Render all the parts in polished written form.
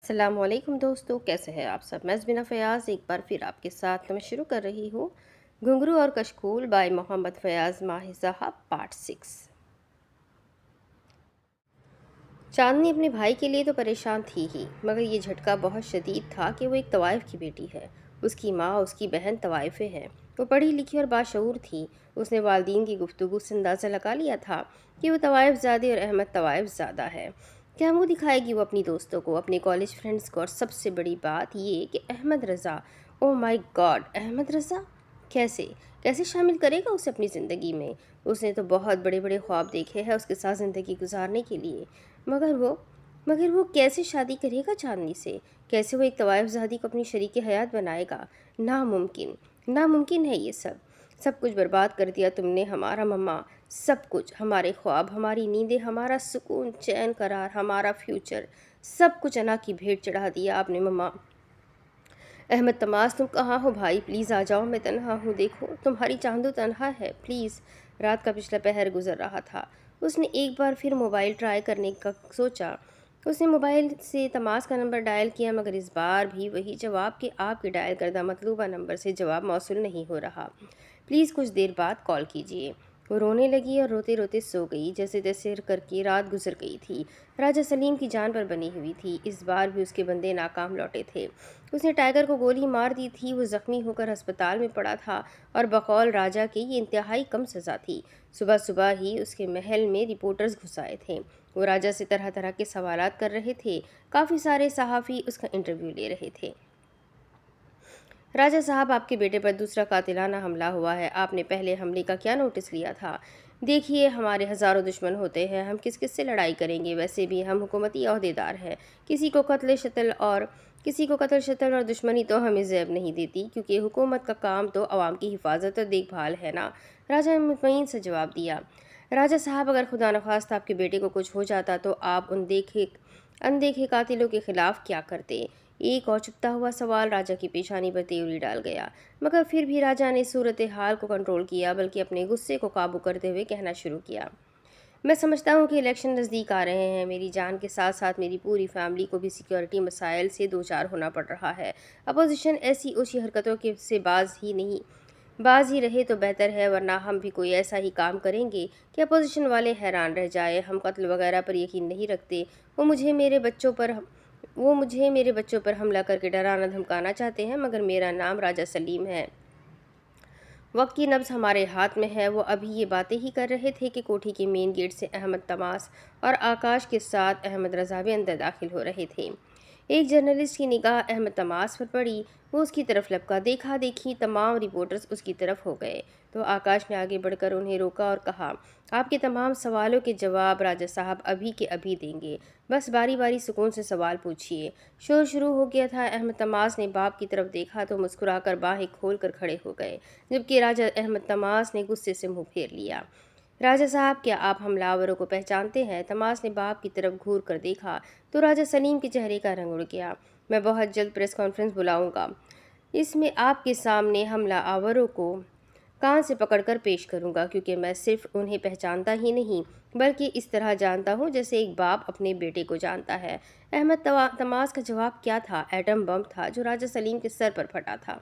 السلام علیکم دوستو، کیسے ہیں آپ سب؟ میں زبینہ فیاض ایک بار پھر آپ کے ساتھ میں شروع کر رہی ہوں گھنگرو اور کشکول بائی محمد فیاض ماہی صاحب پارٹ 6۔ چاندنی اپنے بھائی کے لیے تو پریشان تھی ہی، مگر یہ جھٹکا بہت شدید تھا کہ وہ ایک طوائف کی بیٹی ہے۔ اس کی ماں، اس کی بہن طوائفیں ہیں۔ وہ پڑھی لکھی اور باشعور تھی۔ اس نے والدین کی گفتگو سے اندازہ لگا لیا تھا کہ وہ طوائف زادی اور احمد طوائف زادہ ہے۔ کیا منہ دکھائے گی وہ اپنی دوستوں کو، اپنے کالج فرینڈز کو، اور سب سے بڑی بات یہ کہ احمد رضا، او مائی گاڈ، احمد رضا کیسے شامل کرے گا اسے اپنی زندگی میں؟ اس نے تو بہت بڑے بڑے خواب دیکھے ہیں اس کے ساتھ زندگی گزارنے کے لیے، مگر وہ کیسے شادی کرے گا چاندنی سے؟ کیسے وہ ایک طوائف زادی کو اپنی شریک حیات بنائے گا؟ ناممکن ہے یہ سب کچھ برباد کر دیا تم نے ہمارا مما، سب کچھ، ہمارے خواب، ہماری نیندیں، ہمارا سکون، چین قرار، ہمارا فیوچر، سب کچھ انا کی بھیٹ چڑھا دیا آپ نے مما۔ احمد تماس، تم کہاں ہو بھائی؟ پلیز آ جاؤ، میں تنہا ہوں، دیکھو تمہاری چاندو تنہا ہے، پلیز۔ رات کا پچھلا پہر گزر رہا تھا۔ اس نے ایک بار پھر موبائل ٹرائی کرنے کا سوچا۔ اس نے موبائل سے تماس کا نمبر ڈائل کیا، مگر اس بار بھی وہی جواب کہ آپ کے ڈائل کردہ مطلوبہ نمبر سے جواب موصول نہیں ہو رہا، پلیز کچھ دیر بعد کال کیجیے۔ وہ رونے لگی اور روتے روتے سو گئی۔ جیسے تیسے کر کے رات گزر گئی تھی۔ راجہ سلیم کی جان پر بنی ہوئی تھی۔ اس بار بھی اس کے بندے ناکام لوٹے تھے۔ اس نے ٹائیگر کو گولی مار دی تھی، وہ زخمی ہو کر ہسپتال میں پڑا تھا، اور بقول راجہ کے یہ انتہائی کم سزا تھی۔ صبح ہی اس کے محل میں رپورٹرز گھس آئے تھے۔ وہ راجہ سے طرح طرح کے سوالات کر رہے تھے۔ کافی سارے صحافی اس کا انٹرویو لے رہے تھے۔ راجہ صاحب، آپ کے بیٹے پر دوسرا قاتلانہ حملہ ہوا ہے۔ آپ نے پہلے حملے کا کیا نوٹس لیا تھا؟ دیکھیے، ہمارے ہزاروں دشمن ہوتے ہیں، ہم کس سے لڑائی کریں گے؟ ویسے بھی ہم حکومتی عہدیدار ہیں۔ کسی کو قتل شتل اور دشمنی تو ہمیں زیب نہیں دیتی، کیونکہ حکومت کا کام تو عوام کی حفاظت اور دیکھ بھال ہے نا۔ راجہ نے مطمئن سے جواب دیا۔ راجہ صاحب، اگر خدا نخواستہ آپ کے بیٹے کو کچھ ہو جاتا تو آپ اندیکھے قاتلوں کے خلاف کیا کرتے؟ ایک اور چھپتا ہوا سوال راجہ کی پیشانی پر تیوری ڈال گیا، مگر پھر بھی راجہ نے صورتحال کو کنٹرول کیا، بلکہ اپنے غصے کو قابو کرتے ہوئے کہنا شروع کیا۔ میں سمجھتا ہوں کہ الیکشن نزدیک آ رہے ہیں۔ میری جان کے ساتھ ساتھ میری پوری فیملی کو بھی سیکیورٹی مسائل سے دوچار ہونا پڑ رہا ہے۔ اپوزیشن ایسی اوچھی حرکتوں سے باز ہی رہے تو بہتر ہے، ورنہ ہم بھی کوئی ایسا ہی کام کریں گے کہ اپوزیشن والے حیران رہ جائیں۔ ہم قتل وغیرہ پر یقین نہیں رکھتے۔ وہ مجھے میرے بچوں پر حملہ کر کے ڈرانا دھمکانا چاہتے ہیں، مگر میرا نام راجہ سلیم ہے۔ وقت کی نبض ہمارے ہاتھ میں ہے۔ وہ ابھی یہ باتیں ہی کر رہے تھے کہ کوٹھی کے مین گیٹ سے احمد تماس اور آکاش کے ساتھ احمد رضا بھی اندر داخل ہو رہے تھے۔ ایک جرنلسٹ کی نگاہ احمد تماس پر پڑی۔ وہ اس کی طرف لپکا۔ دیکھا دیکھی تمام رپورٹرز اس کی طرف ہو گئے تو آکاش نے آگے بڑھ کر انہیں روکا اور کہا، آپ کے تمام سوالوں کے جواب راجہ صاحب ابھی کے ابھی دیں گے، بس باری باری سکون سے سوال پوچھیے۔ شور شروع ہو گیا تھا۔ احمد تماس نے باپ کی طرف دیکھا تو مسکرا کر باہیں کھول کر کھڑے ہو گئے، جبکہ راجہ احمد تماس نے غصے سے منہ پھیر لیا۔ راجہ صاحب، کیا آپ حملہ آوروں کو پہچانتے ہیں؟ تماس نے باپ کی طرف گھور کر دیکھا تو راجہ سلیم کے چہرے کا رنگ اڑ گیا۔ میں بہت جلد پریس کانفرنس بلاؤں گا۔ اس میں آپ کے سامنے حملہ آوروں کو کان سے پکڑ کر پیش کروں گا، کیونکہ میں صرف انہیں پہچانتا ہی نہیں بلکہ اس طرح جانتا ہوں جیسے ایک باپ اپنے بیٹے کو جانتا ہے۔ احمد تماس کا جواب کیا تھا؟ ایٹم بم تھا جو راجہ سلیم کے سر پر پھٹا تھا۔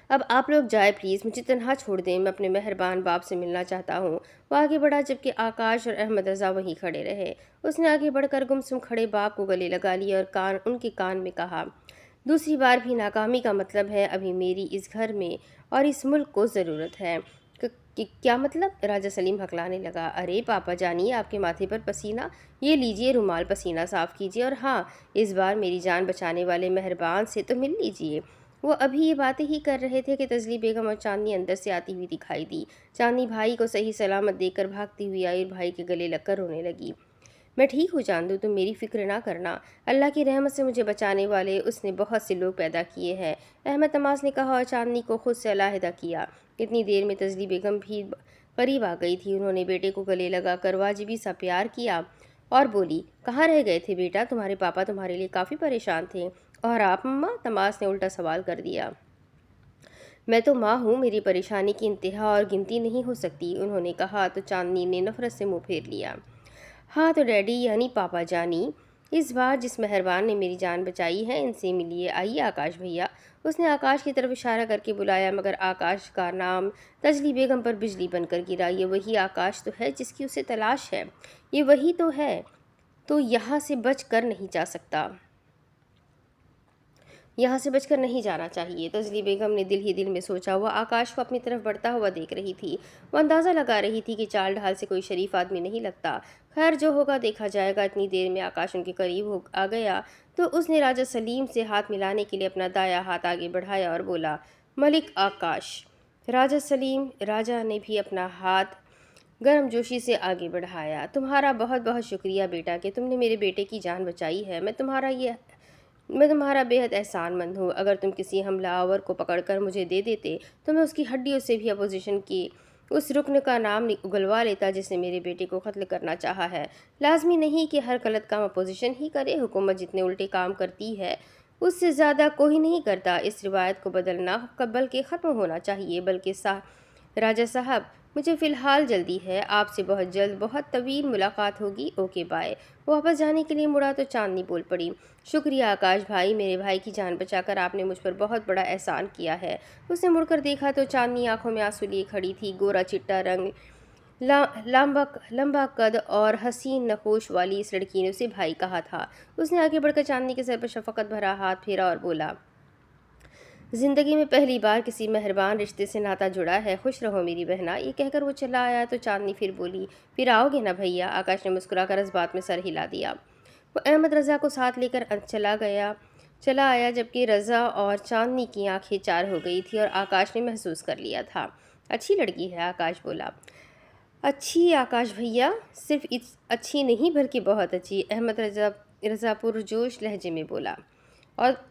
اب آپ لوگ جائیں پلیز، مجھے تنہا چھوڑ دیں، میں اپنے مہربان باپ سے ملنا چاہتا ہوں۔ وہ آگے بڑھا، جبکہ آکاش اور احمد رضا وہیں کھڑے رہے۔ اس نے آگے بڑھ کر گمسم کھڑے باپ کو گلے لگا لیا اور ان کے کان میں کہا، دوسری بار بھی ناکامی کا مطلب ہے ابھی میری اس گھر میں اور اس ملک کو ضرورت ہے۔ کیا مطلب؟ راجہ سلیم ہکلانے لگا۔ ارے پاپا جانیے، آپ کے ماتھے پر پسینہ، یہ لیجیے رومال، پسینہ صاف کیجیے، اور ہاں، اس بار میری جان بچانے والے مہربان سے تو مل لیجیے۔ وہ ابھی یہ باتیں ہی کر رہے تھے کہ تجلی بیگم اور چاندنی اندر سے آتی ہوئی دکھائی دی۔ چاندنی بھائی کو صحیح سلامت دیکھ کر بھاگتی ہوئی آئی اور بھائی کے گلے لگ کر رونے لگی۔ میں ٹھیک ہوں چاندو، تم میری فکر نہ کرنا، اللہ کی رحمت سے مجھے بچانے والے اس نے بہت سے لوگ پیدا کیے ہیں، احمد تماس نے کہا اور چاندنی کو خود سے علیحدہ کیا۔ اتنی دیر میں تجلی بیگم بھی قریب آ گئی تھی۔ انہوں نے بیٹے کو گلے لگا کر واجبی سا پیار کیا اور بولی، کہاں رہ گئے تھے بیٹا؟ تمہارے پاپا تمہارے لیے کافی پریشان تھے۔ اور آپ مما؟ تماس نے الٹا سوال کر دیا۔ میں تو ماں ہوں، میری پریشانی کی انتہا اور گنتی نہیں ہو سکتی، انہوں نے کہا تو چاندنی نے نفرت سے منہ پھیر لیا۔ ہاں تو ڈیڈی یعنی پاپا جانی، اس بار جس مہربان نے میری جان بچائی ہے ان سے ملیے، آئیے آکاش بھیا۔ اس نے آکاش کی طرف اشارہ کر کے بلایا، مگر آکاش کا نام تجلی بیگم پر بجلی بن کر گرا۔ یہ وہی آکاش تو ہے جس کی اسے تلاش ہے، یہ وہی تو ہے، تو یہاں سے بچ کر نہیں جا سکتا، یہاں سے بچ کر نہیں جانا چاہیے۔ تجلی بیگم نے دل ہی دل میں سوچا۔ وہ آکاش کو اپنی طرف بڑھتا ہوا دیکھ رہی تھی، وہ اندازہ لگا رہی تھی کہ چال ڈھال سے کوئی شریف آدمی نہیں لگتا۔ خیر جو ہوگا دیکھا جائے گا۔ اتنی دیر میں آکاش ان کے قریب آ گیا تو اس نے راجہ سلیم سے ہاتھ ملانے کے لیے اپنا دایاں ہاتھ آگے بڑھایا اور بولا، ملک آکاش۔ راجہ سلیم، راجہ نے بھی اپنا ہاتھ گرم جوشی سے آگے بڑھایا۔ تمہارا بہت بہت شکریہ بیٹا کہ تم نے میرے بیٹے کی جان بچائی ہے۔ میں تمہارا بے حد احسان مند ہوں۔ اگر تم کسی حملہ آور کو پکڑ کر مجھے دے دیتے تو میں اس کی ہڈیوں سے بھی اپوزیشن کی اس رکن کا نام اگلوا لیتا جس نے میرے بیٹے کو قتل کرنا چاہا ہے۔ لازمی نہیں کہ ہر غلط کام اپوزیشن ہی کرے، حکومت جتنے الٹے کام کرتی ہے اس سے زیادہ کوئی نہیں کرتا۔ اس روایت کو بدلنا بلکہ ختم ہونا چاہیے۔ راجہ صاحب، مجھے فی الحال جلدی ہے، آپ سے بہت جلد بہت طویل ملاقات ہوگی، اوکے بائے۔ وہ واپس جانے کے لیے مڑا تو چاندنی بول پڑی، شکریہ آکاش بھائی، میرے بھائی کی جان بچا کر آپ نے مجھ پر بہت بڑا احسان کیا ہے۔ اس نے مڑ کر دیکھا تو چاندنی آنکھوں میں آنسو لیے کھڑی تھی۔ گورا چٹا رنگ، لمبا قد اور حسین نقوش والی اس لڑکی نے اسے بھائی کہا تھا۔ اس نے آگے بڑھ کر چاندنی کے سر پر شفقت بھرا ہاتھ پھیرا اور بولا، زندگی میں پہلی بار کسی مہربان رشتے سے ناتا جڑا ہے، خوش رہو میری بہنا۔ یہ کہہ کر وہ چلا آیا تو چاندنی پھر بولی، پھر آؤ گے نا بھیا؟ آکاش نے مسکرا کر اس بات میں سر ہلا دیا۔ وہ احمد رضا کو ساتھ لے کر چلا آیا جبکہ رضا اور چاندنی کی آنکھیں چار ہو گئی تھی اور آکاش نے محسوس کر لیا تھا۔ اچھی لڑکی ہے، آکاش بولا۔ اچھی آکاش بھیا؟ صرف اچھی نہیں بلکہ بہت اچھی، احمد رضا پرجوش لہجے میں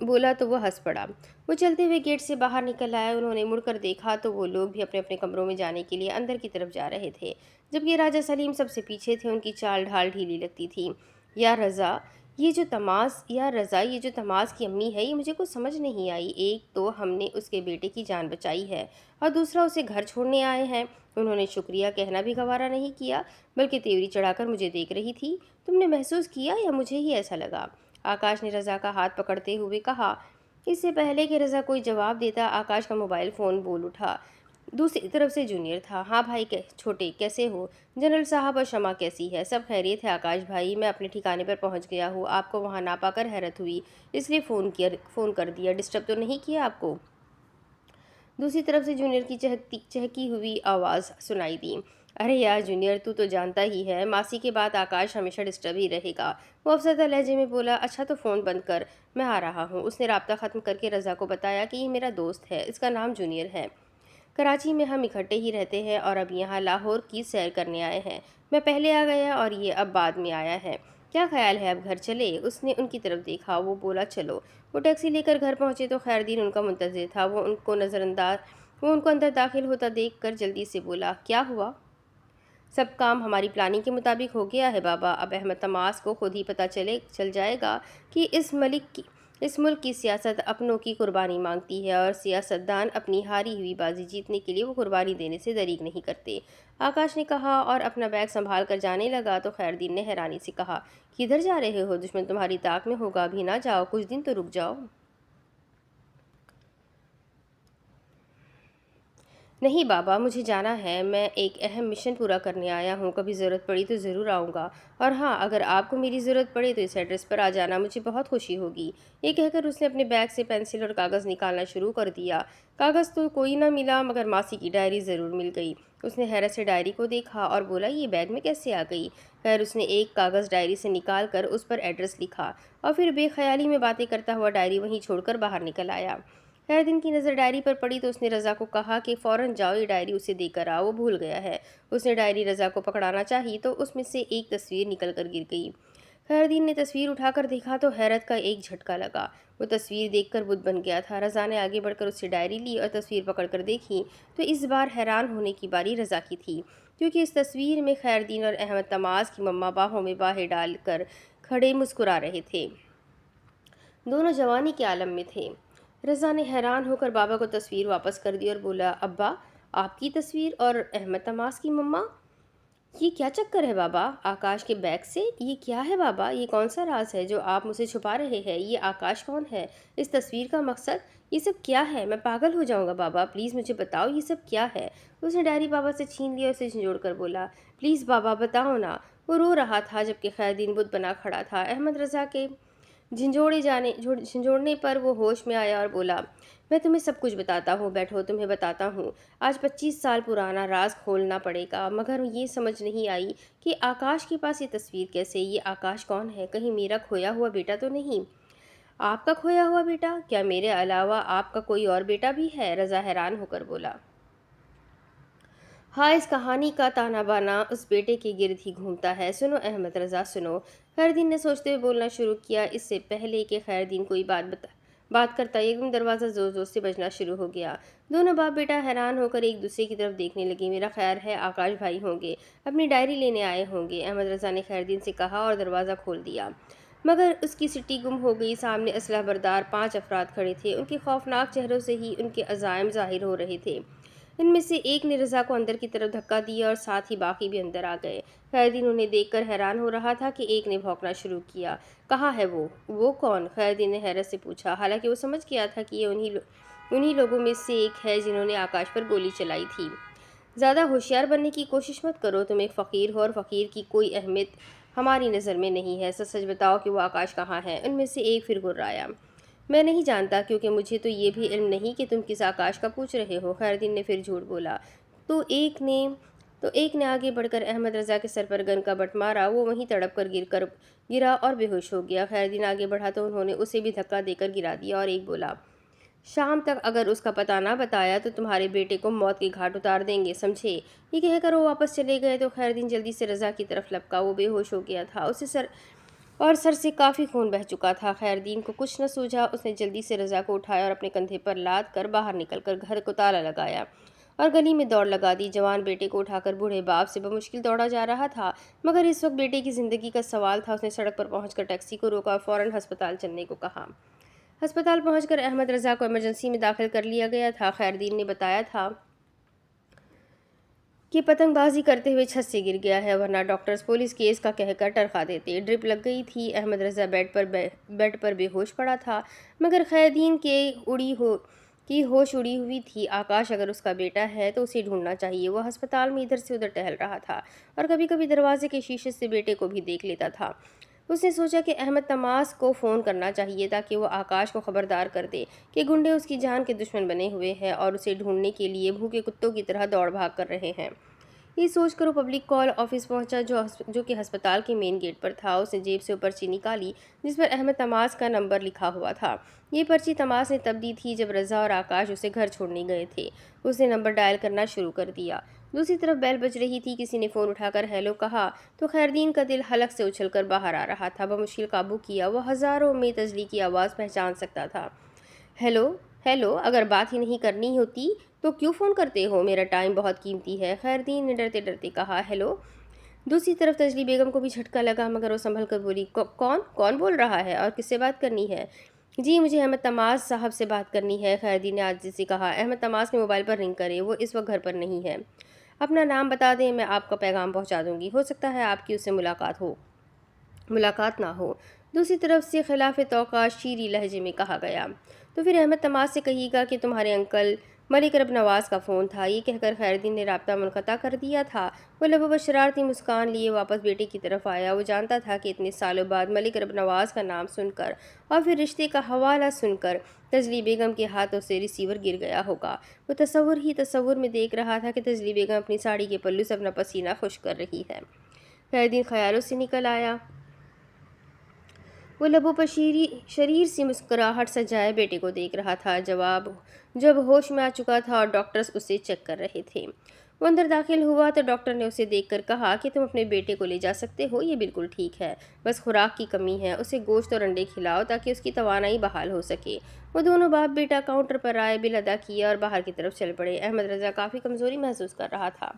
بولا تو وہ ہنس پڑا۔ وہ چلتے ہوئے گیٹ سے باہر نکل آئے۔ انہوں نے مڑ کر دیکھا تو وہ لوگ بھی اپنے اپنے کمروں میں جانے کے لیے اندر کی طرف جا رہے تھے، جبکہ راجہ سلیم سب سے پیچھے تھے۔ ان کی چال ڈھال ڈھیلی لگتی تھی۔ یا رضا یہ جو تماز کی امی ہے، یہ مجھے کچھ سمجھ نہیں آئی۔ ایک تو ہم نے اس کے بیٹے کی جان بچائی ہے اور دوسرا اسے گھر چھوڑنے آئے ہیں۔ انہوں نے شکریہ کہنا بھی گوارا نہیں کیا بلکہ تیوری چڑھا کر مجھے دیکھ رہی تھی۔ تم نے محسوس کیا یا مجھے ہی ایسا لگا؟ آکاش نے رضا کا ہاتھ پکڑتے ہوئے کہا۔ اس سے پہلے کہ رضا کوئی جواب دیتا، آکاش کا موبائل فون بول اٹھا۔ دوسری طرف سے جونیئر تھا۔ ہاں بھائی چھوٹے، کیسے ہو؟ جنرل صاحب اور شمع کیسی ہے؟ سب خیریت ہے آکاش بھائی، میں اپنے ٹھکانے پر پہنچ گیا ہوں۔ آپ کو وہاں نہ پا کر حیرت ہوئی، اس لیے فون کر دیا۔ ڈسٹرب تو نہیں کیا آپ کو؟ دوسری طرف سے جونیئر کی چہکی ہوئی آواز سنائی دی۔ ارے یار جونیئر، تو جانتا ہی ہے ماسی کے بعد آکاش ہمیشہ ڈسٹرب ہی رہے گا۔ وہ افسردہ لہجے میں بولا، اچھا تو فون بند کر، میں آ رہا ہوں۔ اس نے رابطہ ختم کر کے رضا کو بتایا کہ یہ میرا دوست ہے، اس کا نام جونیئر ہے۔ کراچی میں ہم اکٹھے ہی رہتے ہیں اور اب یہاں لاہور کی سیر کرنے آئے ہیں۔ میں پہلے آ گیا اور یہ اب بعد میں آیا ہے۔ کیا خیال ہے اب گھر چلے؟ اس نے ان کی طرف دیکھا۔ وہ بولا چلو۔ وہ ٹیکسی لے کر گھر پہنچے تو خیردین ان کا منتظر تھا۔ وہ ان کو اندر داخل ہوتا دیکھ کر جلدی سے بولا، کیا ہوا؟ سب کام ہماری پلاننگ کے مطابق ہو گیا ہے بابا۔ اب احمد تماس کو خود ہی پتہ چل جائے گا کہ اس ملک کی سیاست اپنوں کی قربانی مانگتی ہے اور سیاستدان اپنی ہاری ہوئی بازی جیتنے کے لیے وہ قربانی دینے سے دریغ نہیں کرتے، آکاش نے کہا اور اپنا بیگ سنبھال کر جانے لگا تو خیردین نے حیرانی سے کہا، کدھر جا رہے ہو؟ دشمن تمہاری طاق میں ہوگا، ابھی نہ جاؤ، کچھ دن تو رک جاؤ۔ نہیں بابا، مجھے جانا ہے، میں ایک اہم مشن پورا کرنے آیا ہوں، کبھی ضرورت پڑی تو ضرور آؤں گا، اور ہاں اگر آپ کو میری ضرورت پڑے تو اس ایڈریس پر آ جانا، مجھے بہت خوشی ہوگی۔ یہ کہہ کر اس نے اپنے بیگ سے پینسل اور کاغذ نکالنا شروع کر دیا۔ کاغذ تو کوئی نہ ملا مگر ماسی کی ڈائری ضرور مل گئی۔ اس نے حیرت سے ڈائری کو دیکھا اور بولا، یہ بیگ میں کیسے آ گئی؟ خیر اس نے ایک کاغذ ڈائری سے نکال کر اس پر ایڈریس لکھا اور پھر بے خیالی میں باتیں کرتا ہوا ڈائری وہیں چھوڑ کر باہر نکل آیا۔ خیردین کی نظر ڈائری پر پڑی تو اس نے رضا کو کہا کہ فوراً جاؤ یہ ڈائری اسے دے کر آؤ، وہ بھول گیا ہے۔ اس نے ڈائری رضا کو پکڑانا چاہی تو اس میں سے ایک تصویر نکل کر گر گئی۔ خیردین نے تصویر اٹھا کر دیکھا تو حیرت کا ایک جھٹکا لگا۔ وہ تصویر دیکھ کر بت بن گیا تھا۔ رضا نے آگے بڑھ کر اس سے ڈائری لی اور تصویر پکڑ کر دیکھی تو اس بار حیران ہونے کی باری رضا کی تھی، کیونکہ اس تصویر میں خیردین اور احمد تماس کی مما باہوں میں باہیں ڈال کر کھڑے مسکرا رہے تھے۔ دونوں جوانی کے عالم میں تھے۔ رضا نے حیران ہو کر بابا کو تصویر واپس کر دی اور بولا، ابا آپ کی تصویر اور احمد تماس کی مما؟ یہ کیا چکر ہے بابا؟ آکاش کے بیگ سے؟ یہ کیا ہے بابا؟ یہ کون سا راز ہے جو آپ مجھ سے چھپا رہے ہیں؟ یہ آکاش کون ہے؟ اس تصویر کا مقصد؟ یہ سب کیا ہے؟ میں پاگل ہو جاؤں گا بابا، پلیز مجھے بتاؤ یہ سب کیا ہے؟ اس نے ڈائری بابا سے چھین لیا اور اسے جھنجھوڑ کر بولا، پلیز بابا بتاؤ نا۔ وہ رو رہا تھا جبکہ خیردین بت بنا کھڑا تھا۔ احمد رضا کے جھنجھوڑنے پر وہ ہوش میں آیا اور بولا، میں تمہیں سب کچھ بتاتا ہوں، بیٹھو تمہیں بتاتا ہوں۔ آج 25 سال پرانا راز کھولنا پڑے گا، مگر یہ سمجھ نہیں آئی کہ آکاش کے پاس یہ تصویر کیسے؟ یہ آکاش کون ہے؟ کہیں میرا کھویا ہوا بیٹا تو نہیں؟ آپ کا کھویا ہوا بیٹا؟ کیا میرے علاوہ آپ کا کوئی اور بیٹا بھی ہے؟ رضا حیران ہو کر بولا۔ ہاں، اس کہانی کا تانا بانا اس بیٹے کے گرد ہی گھومتا ہے۔ سنو احمد رضا، سنو۔ خیردین نے سوچتے ہوئے بولنا شروع کیا۔ اس سے پہلے کہ خیردین کوئی بات کرتا، ایک دم دروازہ زور زور سے بجنا شروع ہو گیا۔ دونوں باپ بیٹا حیران ہو کر ایک دوسرے کی طرف دیکھنے لگے۔ میرا خیال ہے آکاش بھائی ہوں گے، اپنی ڈائری لینے آئے ہوں گے، احمد رضا نے خیردین سے کہا اور دروازہ کھول دیا۔ مگر اس کی سٹی گم ہو گئی۔ سامنے اسلحہ بردار 5 افراد کھڑے تھے۔ ان کے خوفناک چہروں سے ہی ان کے عزائم ظاہر ہو رہے تھے۔ ان میں سے ایک نے رضا کو اندر کی طرف دھکا دیا اور ساتھ ہی باقی بھی اندر آ گئے۔ خیردین انہیں دیکھ کر حیران ہو رہا تھا کہ ایک نے بھونکنا شروع کیا۔ کہاں ہے وہ؟ وہ کون؟ خیردین نے حیرت سے پوچھا، حالانکہ وہ سمجھ گیا تھا کہ یہ انہی لوگوں میں سے ایک ہے جنہوں نے آکاش پر گولی چلائی تھی۔ زیادہ ہوشیار بننے کی کوشش مت کرو، تم ایک فقیر ہو اور فقیر کی کوئی اہمیت ہماری نظر میں نہیں ہے۔ سچ سچ بتاؤ کہ وہ آکاش کہاں ہے؟ ان میں سے ایک پھر گرایا، میں نہیں جانتا، کیونکہ مجھے تو یہ بھی علم نہیں کہ تم کس آکاش کا پوچھ رہے ہو۔ خیردین نے پھر جھوٹ بولا۔ تو ایک نے آگے بڑھ کر احمد رضا کے سر پر گن کا بٹ مارا۔ وہ وہیں تڑپ کر گرا اور بے ہوش ہو گیا۔ خیردین آگے بڑھا تو انہوں نے اسے بھی دھکا دے کر گرا دیا اور ایک بولا، شام تک اگر اس کا پتہ نہ بتایا تو تمہارے بیٹے کو موت کے گھاٹ اتار دیں گے، سمجھے؟ یہ کہہ کر وہ واپس چلے گئے تو خیردین جلدی سے رضا کی طرف لپکا۔ وہ بے ہوش ہو گیا تھا، اسے سر سے کافی خون بہہ چکا تھا۔ خیردین کو کچھ نہ سوجھا۔ اس نے جلدی سے رضا کو اٹھایا اور اپنے کندھے پر لاد کر باہر نکل کر گھر کو تالا لگایا اور گلی میں دوڑ لگا دی۔ جوان بیٹے کو اٹھا کر بوڑھے باپ سے بمشکل دوڑا جا رہا تھا، مگر اس وقت بیٹے کی زندگی کا سوال تھا۔ اس نے سڑک پر پہنچ کر ٹیکسی کو روکا اور فوراً ہسپتال چلنے کو کہا۔ ہسپتال پہنچ کر احمد رضا کو ایمرجنسی میں داخل کر لیا گیا تھا۔ خیردین نے بتایا تھا کہ پتنگ بازی کرتے ہوئے چھت سے گر گیا ہے، ورنہ ڈاکٹرز پولیس کیس کا کہہ کر ٹرخا دیتے۔ ڈرپ لگ گئی تھی۔ احمد رضا بیڈ پر بے ہوش پڑا تھا، مگر خیردین کی ہوش اڑی ہوئی تھی۔ آکاش اگر اس کا بیٹا ہے تو اسے ڈھونڈنا چاہیے۔ وہ ہسپتال میں ادھر سے ادھر ٹہل رہا تھا اور کبھی کبھی دروازے کے شیشے سے بیٹے کو بھی دیکھ لیتا تھا۔ اس نے سوچا کہ احمد تماس کو فون کرنا چاہیے تاکہ وہ آکاش کو خبردار کر دے کہ گنڈے اس کی جان کے دشمن بنے ہوئے ہیں اور اسے ڈھونڈنے کے لیے بھوکے کتوں کی طرح دوڑ بھاگ کر رہے ہیں۔ یہ سوچ کر وہ پبلک کال آفس پہنچا جو کہ ہسپتال کے مین گیٹ پر تھا۔ اس نے جیب سے پرچی نکالی جس پر احمد تماس کا نمبر لکھا ہوا تھا۔ یہ پرچی تماس نے تب دی تھی جب رضا اور آکاش اسے گھر چھوڑنے گئے تھے۔ اس نے نمبر ڈائل کرنا شروع کر دیا۔ دوسری طرف بیل بج رہی تھی۔ کسی نے فون اٹھا کر ہیلو کہا تو خیردین کا دل حلق سے اچھل کر باہر آ رہا تھا۔ بمشکل قابو کیا۔ وہ ہزاروں میں تجلی کی آواز پہچان سکتا تھا۔ ہیلو ہیلو، اگر بات ہی نہیں کرنی ہوتی تو کیوں فون کرتے ہو؟ میرا ٹائم بہت قیمتی ہے، خیردین نے ڈرتے ڈرتے کہا۔ ہیلو۔ دوسری طرف تجلی بیگم کو بھی جھٹکا لگا، مگر وہ سنبھل کر بولی، کون بول رہا ہے اور کس سے بات کرنی ہے؟ جی، مجھے احمد تماس صاحب سے بات کرنی ہے، خیردین نے عاجزی سے کہا۔ احمد تماس کے موبائل پر رنگ کرے، وہ اس وقت گھر پر نہیں ہے۔ اپنا نام بتا دیں، میں آپ کا پیغام پہنچا دوں گی، ہو سکتا ہے آپ کی اس سے ملاقات نہ ہو۔ دوسری طرف سے خلاف توقع شیریں لہجے میں کہا گیا، تو پھر احمد تماس سے کہیے گا کہ تمہارے انکل ملک رب نواز کا فون تھا۔ یہ کہہ کر خیردین نے رابطہ منقطع کر دیا تھا۔ وہ لبوں پر شرارتی مسکان لیے واپس بیٹے کی طرف آیا۔ وہ جانتا تھا کہ اتنے سالوں بعد ملک رب نواز کا نام سن کر اور پھر رشتے کا حوالہ سن کر تجلی بیگم کے ہاتھوں سے ریسیور گر گیا ہوگا۔ وہ تصور میں دیکھ رہا تھا کہ تجلی بیگم اپنی ساڑی کے پلو سے اپنا پسینہ خشک کر رہی ہے۔ خیردین خیالوں سے نکل آیا۔ وہ لبوں پر شریر سی مسکراہٹ سجائے بیٹے کو دیکھ رہا تھا جب ہوش میں آ چکا تھا اور ڈاکٹرز اسے چیک کر رہے تھے۔ وہ اندر داخل ہوا تو ڈاکٹر نے اسے دیکھ کر کہا کہ تم اپنے بیٹے کو لے جا سکتے ہو، یہ بالکل ٹھیک ہے، بس خوراک کی کمی ہے، اسے گوشت اور انڈے کھلاؤ تاکہ اس کی توانائی بحال ہو سکے۔ وہ دونوں باپ بیٹا کاؤنٹر پر آئے، بل ادا کیا اور باہر کی طرف چل پڑے۔ احمد رضا کافی کمزوری محسوس کر رہا تھا۔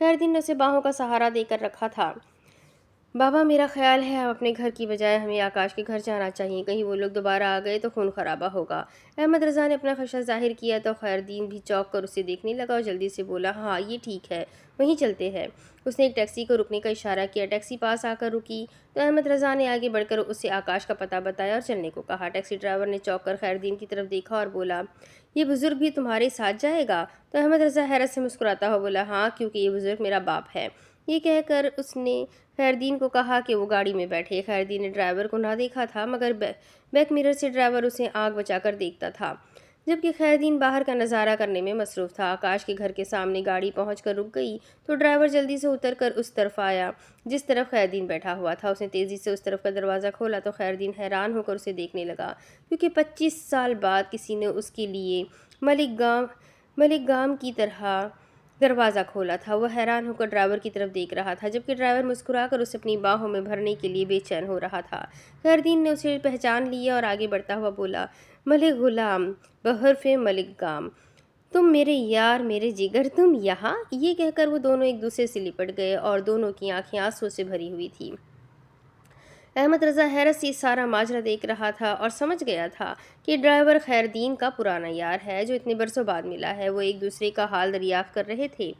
خیردین نے اسے باہوں کا سہارا دے کر رکھا تھا۔ بابا میرا خیال ہے اب اپنے گھر کی بجائے ہمیں آکاش کے گھر جانا چاہیے، کہیں وہ لوگ دوبارہ آ گئے تو خون خرابہ ہوگا۔ احمد رضا نے اپنا خدشہ ظاہر کیا تو خیردین بھی چونک کر اسے دیکھنے لگا اور جلدی سے بولا، ہاں یہ ٹھیک ہے، وہیں چلتے ہیں۔ اس نے ایک ٹیکسی کو رکنے کا اشارہ کیا، ٹیکسی پاس آ کر رکی تو احمد رضا نے آگے بڑھ کر اسے آکاش کا پتہ بتایا اور چلنے کو کہا۔ ٹیکسی ڈرائیور نے چونک کر خیردین کی طرف دیکھا اور بولا، یہ بزرگ بھی تمہارے ساتھ جائے گا؟ تو احمد رضا حیرت سے مسکراتا ہوا بولا، ہاں کیونکہ یہ بزرگ میرا باپ ہے۔ یہ کہہ کر اس نے خیردین کو کہا کہ وہ گاڑی میں بیٹھے۔ خیردین نے ڈرائیور کو نہ دیکھا تھا مگر بیک میرر سے ڈرائیور اسے آنکھ بچا کر دیکھتا تھا، جبکہ خیردین باہر کا نظارہ کرنے میں مصروف تھا۔ آکاش کے گھر کے سامنے گاڑی پہنچ کر رک گئی تو ڈرائیور جلدی سے اتر کر اس طرف آیا جس طرف خیردین بیٹھا ہوا تھا۔ اس نے تیزی سے اس طرف کا دروازہ کھولا تو خیردین حیران ہو کر اسے دیکھنے لگا، کیونکہ 25 سال بعد کسی نے اس کے لیے ملک گام کی طرح دروازہ کھولا تھا۔ وہ حیران ہو کر ڈرائیور کی طرف دیکھ رہا تھا، جبکہ ڈرائیور مسکرا کر اسے اپنی باہوں میں بھرنے کے لیے بے چین ہو رہا تھا۔ خیردین نے اسے پہچان لیا اور آگے بڑھتا ہوا بولا، ملک غلام بحرف ملک گام، تم میرے یار میرے جگر، تم یہاں؟ یہ کہہ کر وہ دونوں ایک دوسرے سے لپٹ گئے اور دونوں کی آنکھیں آنسوں سے بھری ہوئی تھیں۔ احمد رضا حیرت سے سارا ماجرا دیکھ رہا تھا اور سمجھ گیا تھا کہ ڈرائیور خیردین کا پرانا یار ہے جو اتنے برسوں بعد ملا ہے۔ وہ ایک دوسرے کا حال دریافت کر رہے تھے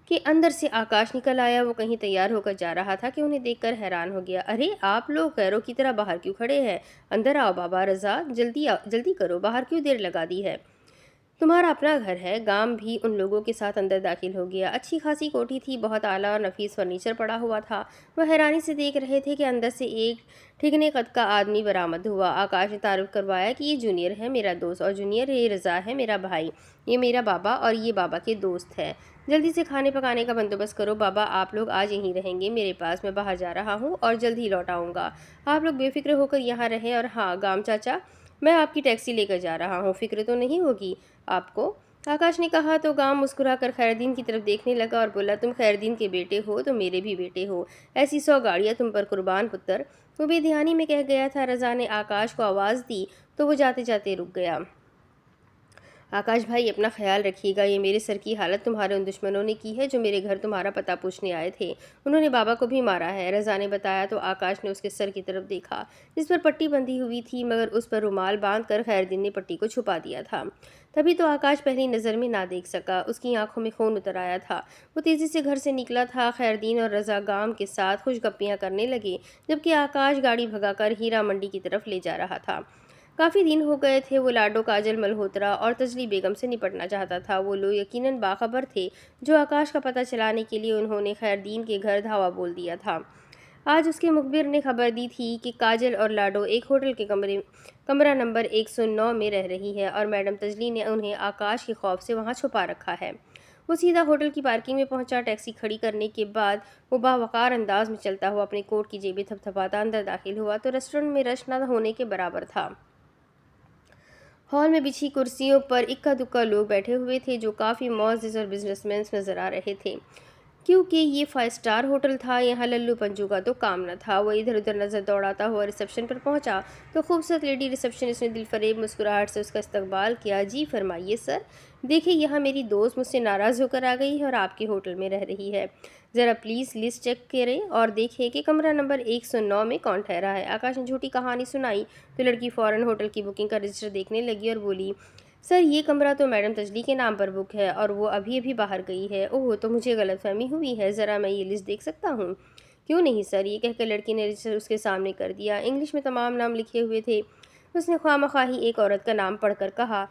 کہ اندر سے آکاش نکل آیا۔ وہ کہیں تیار ہو کر جا رہا تھا کہ انہیں دیکھ کر حیران ہو گیا، ارے آپ لوگ غیروں کی طرح باہر کیوں کھڑے ہیں؟ اندر آؤ بابا رضا، جلدی کرو، باہر کیوں دیر لگا دی ہے؟ تمہارا اپنا گھر ہے۔ گام بھی ان لوگوں کے ساتھ اندر داخل ہو گیا۔ اچھی خاصی کوٹھی تھی، بہت اعلیٰ اور نفیس فرنیچر پڑا ہوا تھا۔ وہ حیرانی سے دیکھ رہے تھے کہ اندر سے ایک ٹھگنے قد کا آدمی برآمد ہوا۔ آکاش نے تعارف کروایا کہ یہ جونیئر ہے میرا دوست، اور جونیئر یہ رضا ہے میرا بھائی، یہ میرا بابا اور یہ بابا کے دوست ہے۔ جلدی سے کھانے پکانے کا بندوبست کرو بابا، آپ لوگ آج یہیں رہیں گے میرے پاس، میں باہر جا رہا ہوں اور جلد ہی لوٹ آؤں گا۔ آپ لوگ بے فکر ہو کر یہاں رہیں، اور ہاں گام چاچا، میں آپ کی ٹیکسی لے کر جا رہا ہوں، فکر تو نہیں ہوگی آپ کو؟ آکاش نے کہا تو گام مسکرا کر خیردین کی طرف دیکھنے لگا اور بولا، تم خیردین کے بیٹے ہو تو میرے بھی بیٹے ہو، ایسی 100 گاڑیاں تم پر قربان پتر۔ وہ بے دھیانی میں کہہ گیا تھا۔ رضا نے آکاش کو آواز دی تو وہ جاتے جاتے رک گیا۔ آکاش بھائی اپنا خیال رکھیے گا، یہ میرے سر کی حالت تمہارے ان دشمنوں نے کی ہے جو میرے گھر تمہارا پتہ پوچھنے آئے تھے، انہوں نے بابا کو بھی مارا ہے، رضا نے بتایا تو آکاش نے اس کے سر کی طرف دیکھا جس پر پٹی بندھی ہوئی تھی، مگر اس پر رومال باندھ کر خیردین نے پٹی کو چھپا دیا تھا۔ تبھی تو آکاش پہلی نظر میں نہ دیکھ سکا، اس کی آنکھوں میں خون اتر آیا تھا۔ وہ تیزی سے گھر سے نکلا تھا۔ خیردین اور رضا گام کے ساتھ خوش گپیاں کرنے لگے، جبکہ آکاش گاڑی بھگا کر ہیرا منڈی کی طرف لے جا رہا تھا۔ کافی دن ہو گئے تھے وہ لاڈو، کاجل ملہوترا اور تجلی بیگم سے نپٹنا چاہتا تھا۔ وہ لوگ یقیناً باخبر تھے جو آکاش کا پتہ چلانے کے لیے انہوں نے خیردین کے گھر دھاوا بول دیا تھا۔ آج اس کے مخبر نے خبر دی تھی کہ کاجل اور لاڈو ایک ہوٹل کے کمرہ نمبر 109 میں رہ رہی ہے اور میڈم تجلی نے انہیں آکاش کے خوف سے وہاں چھپا رکھا ہے۔ وہ سیدھا ہوٹل کی پارکنگ میں پہنچا۔ ٹیکسی کھڑی کرنے کے بعد وہ باوقار انداز میں چلتا ہوا اپنے کوٹ کی جیبیں تھپتھپاتا اندر داخل ہوا تو ریسٹورنٹ میں رش نہ ہونے کے برابر تھا۔ ہال میں بچھی کرسیوں پر اکا دکا لوگ بیٹھے ہوئے تھے جو کافی معزز اور بزنس مینس نظر آ رہے تھے، کیونکہ یہ 5 اسٹار ہوٹل تھا۔ یہاں للو پنجو کا تو کام نہ تھا۔ وہ ادھر ادھر نظر دوڑاتا ہوا ریسیپشن پر پہنچا تو خوبصورت لیڈی ریسیپشنسٹ نے دل فریب مسکراہٹ سے اس کا استقبال کیا۔ جی فرمائیے سر، دیکھیں یہاں میری دوست مجھ سے ناراض ہو کر آ گئی ہے اور آپ کے ہوٹل میں رہ رہی ہے، ذرا پلیز لسٹ چیک کریں اور دیکھیں کہ کمرہ نمبر 109 میں کون ٹھہرا ہے۔ آکاش نے جھوٹی کہانی سنائی تو لڑکی فوراً ہوٹل کی بکنگ کا رجسٹر دیکھنے لگی اور بولی، سر یہ کمرہ تو میڈم تجلی کے نام پر بک ہے اور وہ ابھی باہر گئی ہے۔ اوہ تو مجھے غلط فہمی ہوئی ہے، ذرا میں یہ لسٹ دیکھ سکتا ہوں؟ کیوں نہیں سر، یہ کہہ کر لڑکی نے رجسٹر اس کے سامنے کر دیا۔ انگلش میں تمام نام لکھے ہوئے تھے۔ اس نے خواہ ایک عورت کا نام پڑھ کر کہا،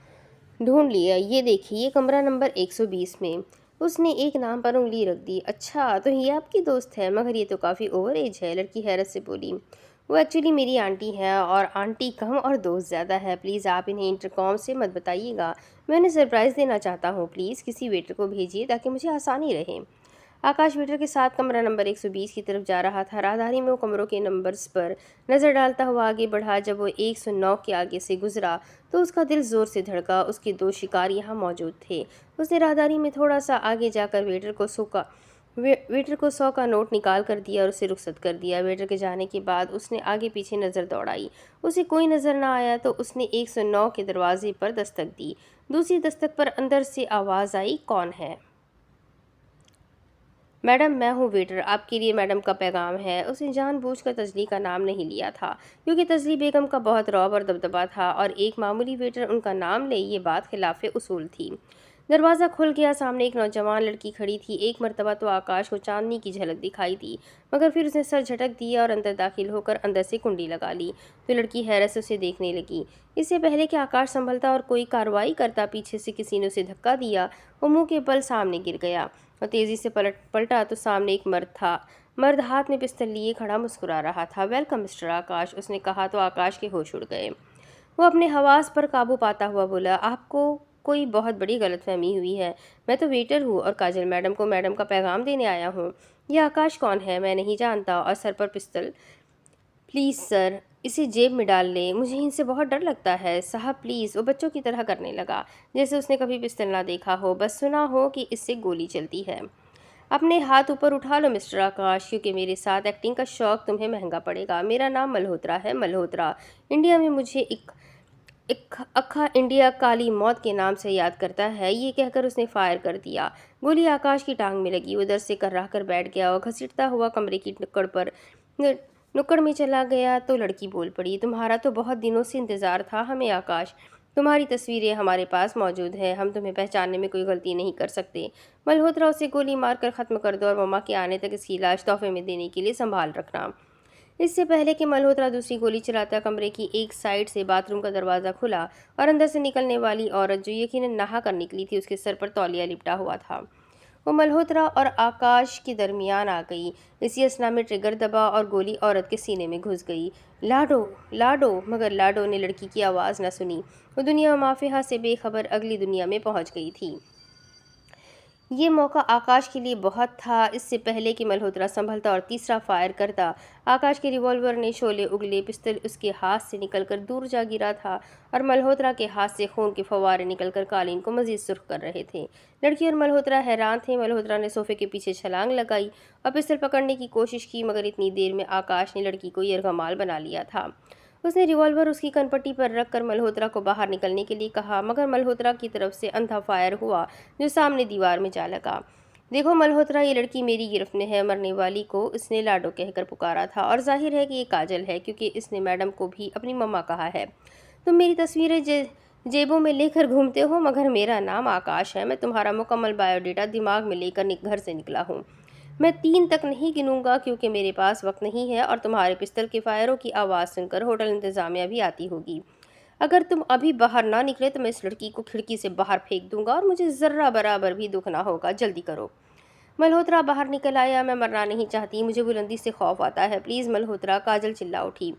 ڈھونڈ لیا، یہ دیکھیے یہ کمرہ نمبر 120 میں۔ اس نے ایک نام پر انگلی رکھ دی۔ اچھا تو یہ آپ کی دوست ہے، مگر یہ تو کافی اوور ایج ہے، لڑکی حیرت سے بولی۔ وہ ایکچولی میری آنٹی ہے، اور آنٹی کم اور دوست زیادہ ہے، پلیز آپ انہیں انٹرکام سے مت بتائیے گا، میں انہیں سرپرائز دینا چاہتا ہوں، پلیز کسی ویٹر کو بھیجیے تاکہ مجھے آسانی رہے۔ آکاش ویٹر کے ساتھ کمرہ نمبر 120 کی طرف جا رہا تھا۔ راہداری میں وہ کمروں کے نمبرز پر نظر ڈالتا ہوا آگے بڑھا۔ جب وہ 109 کے آگے سے گزرا تو اس کا دل زور سے دھڑکا، اس کے 2 شکار یہاں موجود تھے۔ اس نے راہداری میں تھوڑا سا آگے جا کر ویٹر کو 100 کا نوٹ نکال کر دیا اور اسے رخصت کر دیا۔ ویٹر کے جانے کے بعد اس نے آگے پیچھے نظر دوڑائی، اسے کوئی نظر نہ آیا تو اس نے 109 کے دروازے پر دستک دی۔ دوسری دستک پر اندر سے آواز آئی، کون ہے؟ میڈم میں ہوں ویٹر، آپ کے لیے میڈم کا پیغام ہے۔ اس نے جان بوجھ کر تجلی کا نام نہیں لیا تھا کیونکہ تجلی بیگم کا بہت رعب اور دبدبا تھا اور ایک معمولی ویٹر ان کا نام لے یہ بات خلاف اصول تھی۔ دروازہ کھل گیا، سامنے ایک نوجوان لڑکی کھڑی تھی۔ ایک مرتبہ تو آکاش کو چاندنی کی جھلک دکھائی دی، مگر پھر اس نے سر جھٹک دیا اور اندر داخل ہو کر اندر سے کنڈی لگا لی۔ تو لڑکی حیرت سے اسے دیکھنے لگی۔ اس سے پہلے کہ آکاش سنبھلتا اور کوئی کارروائی کرتا، پیچھے سے کسی نے اسے دھکا دیا۔ وہ منہ کے بل سامنے گر گیا اور تیزی سے پلٹا تو سامنے ایک مرد تھا۔ مرد ہاتھ میں پستل لیے کھڑا مسکرا رہا تھا۔ ویلکم مسٹر آکاش، اس نے کہا تو آکاش کے ہوش اڑ گئے۔ وہ اپنے حواس پر قابو پاتا ہوا بولا، آپ کو کوئی بہت بڑی غلط فہمی ہوئی ہے، میں تو ویٹر ہوں اور کاجل میڈم کو میڈم کا پیغام دینے آیا ہوں۔ یہ آکاش کون ہے؟ میں نہیں جانتا۔ اور سر پر پستل، پلیز سر اسے جیب میں ڈال لیں، مجھے ان سے بہت ڈر لگتا ہے۔ صاحب پلیز، وہ بچوں کی طرح کرنے لگا جیسے اس نے کبھی پستل نہ دیکھا ہو، بس سنا ہو کہ اس سے گولی چلتی ہے۔ اپنے ہاتھ اوپر اٹھا لو مسٹر آکاش، کیونکہ میرے ساتھ ایکٹنگ کا شوق تمہیں مہنگا پڑے گا۔ میرا نام ملہوترا ہے، ملہوترا۔ انڈیا میں مجھے اکھا انڈیا کالی موت کے نام سے یاد کرتا ہے۔ یہ کہہ کر اس نے فائر کر دیا۔ گولی آکاش کی ٹانگ میں لگی، وہ ادھر سے کر رہ کر بیٹھ گیا اور گھسیٹتا ہوا کمرے کی نکڑ میں چلا گیا۔ تو لڑکی بول پڑی، تمہارا تو بہت دنوں سے انتظار تھا ہمیں آکاش، تمہاری تصویریں ہمارے پاس موجود ہیں، ہم تمہیں پہچاننے میں کوئی غلطی نہیں کر سکتے۔ ملہوترا، اسے گولی مار کر ختم کر دو اور مما کے آنے تک اس کی لاش تحفے میں دینے کے لیے سنبھال رکھنا۔ اس سے پہلے کہ ملہوترا دوسری گولی چلاتا، کمرے کی ایک سائیڈ سے باتھ روم کا دروازہ کھلا اور اندر سے نکلنے والی عورت، جو یقیناً نہا کر نکلی تھی، اس کے سر پر تولیہ لپٹا ہوا تھا، وہ ملہوترا اور آکاش کے درمیان آ گئی۔ اسی اثنا میں ٹریگر دبا اور گولی عورت کے سینے میں گھس گئی۔ لاڈو، لاڈو! مگر لاڈو نے لڑکی کی آواز نہ سنی۔ وہ دنیا و مافیہا سے بے خبر اگلی دنیا میں پہنچ گئی تھی۔ یہ موقع آکاش کے لیے بہت تھا۔ اس سے پہلے کہ ملہوترا سنبھلتا اور تیسرا فائر کرتا، آکاش کے ریوالور نے شعلے اگلے، پستل اس کے ہاتھ سے نکل کر دور جا گرا تھا اور ملہوترا کے ہاتھ سے خون کے فوارے نکل کر قالین کو مزید سرخ کر رہے تھے۔ لڑکی اور ملہوترا حیران تھے۔ ملہوترا نے صوفے کے پیچھے چھلانگ لگائی اور پستل پکڑنے کی کوشش کی، مگر اتنی دیر میں آکاش نے لڑکی کو یرغمال بنا لیا تھا۔ اس نے ریوالور اس کی کن پٹی پر رکھ کر ملہوترا کو باہر نکلنے کے لیے کہا، مگر ملہوترا کی طرف سے اندھا فائر ہوا جو سامنے دیوار میں جا لگا۔ دیکھو ملہوترا، یہ لڑکی میری گرفت میں ہے۔ مرنے والی کو اس نے لاڈو کہہ کر پکارا تھا اور ظاہر ہے کہ یہ کاجل ہے، کیونکہ اس نے میڈم کو بھی اپنی مما کہا ہے۔ تم میری تصویریں جیبوں میں لے کر گھومتے ہو، مگر میرا نام آکاش ہے۔ میں تمہارا مکمل بائیو ڈیٹا دماغ میں لے کر گھر سے نکلا ہوں۔ میں 3 تک نہیں گنوں گا کیونکہ میرے پاس وقت نہیں ہے اور تمہارے پستل کے فائروں کی آواز سن کر ہوٹل انتظامیہ بھی آتی ہوگی۔ اگر تم ابھی باہر نہ نکلے تو میں اس لڑکی کو کھڑکی سے باہر پھینک دوں گا اور مجھے ذرہ برابر بھی دکھ نہ ہوگا۔ جلدی کرو۔ ملہوترا باہر نکل آیا۔ میں مرنا نہیں چاہتی، مجھے بلندی سے خوف آتا ہے، پلیز ملہوترا، کاجل چلا اٹھی۔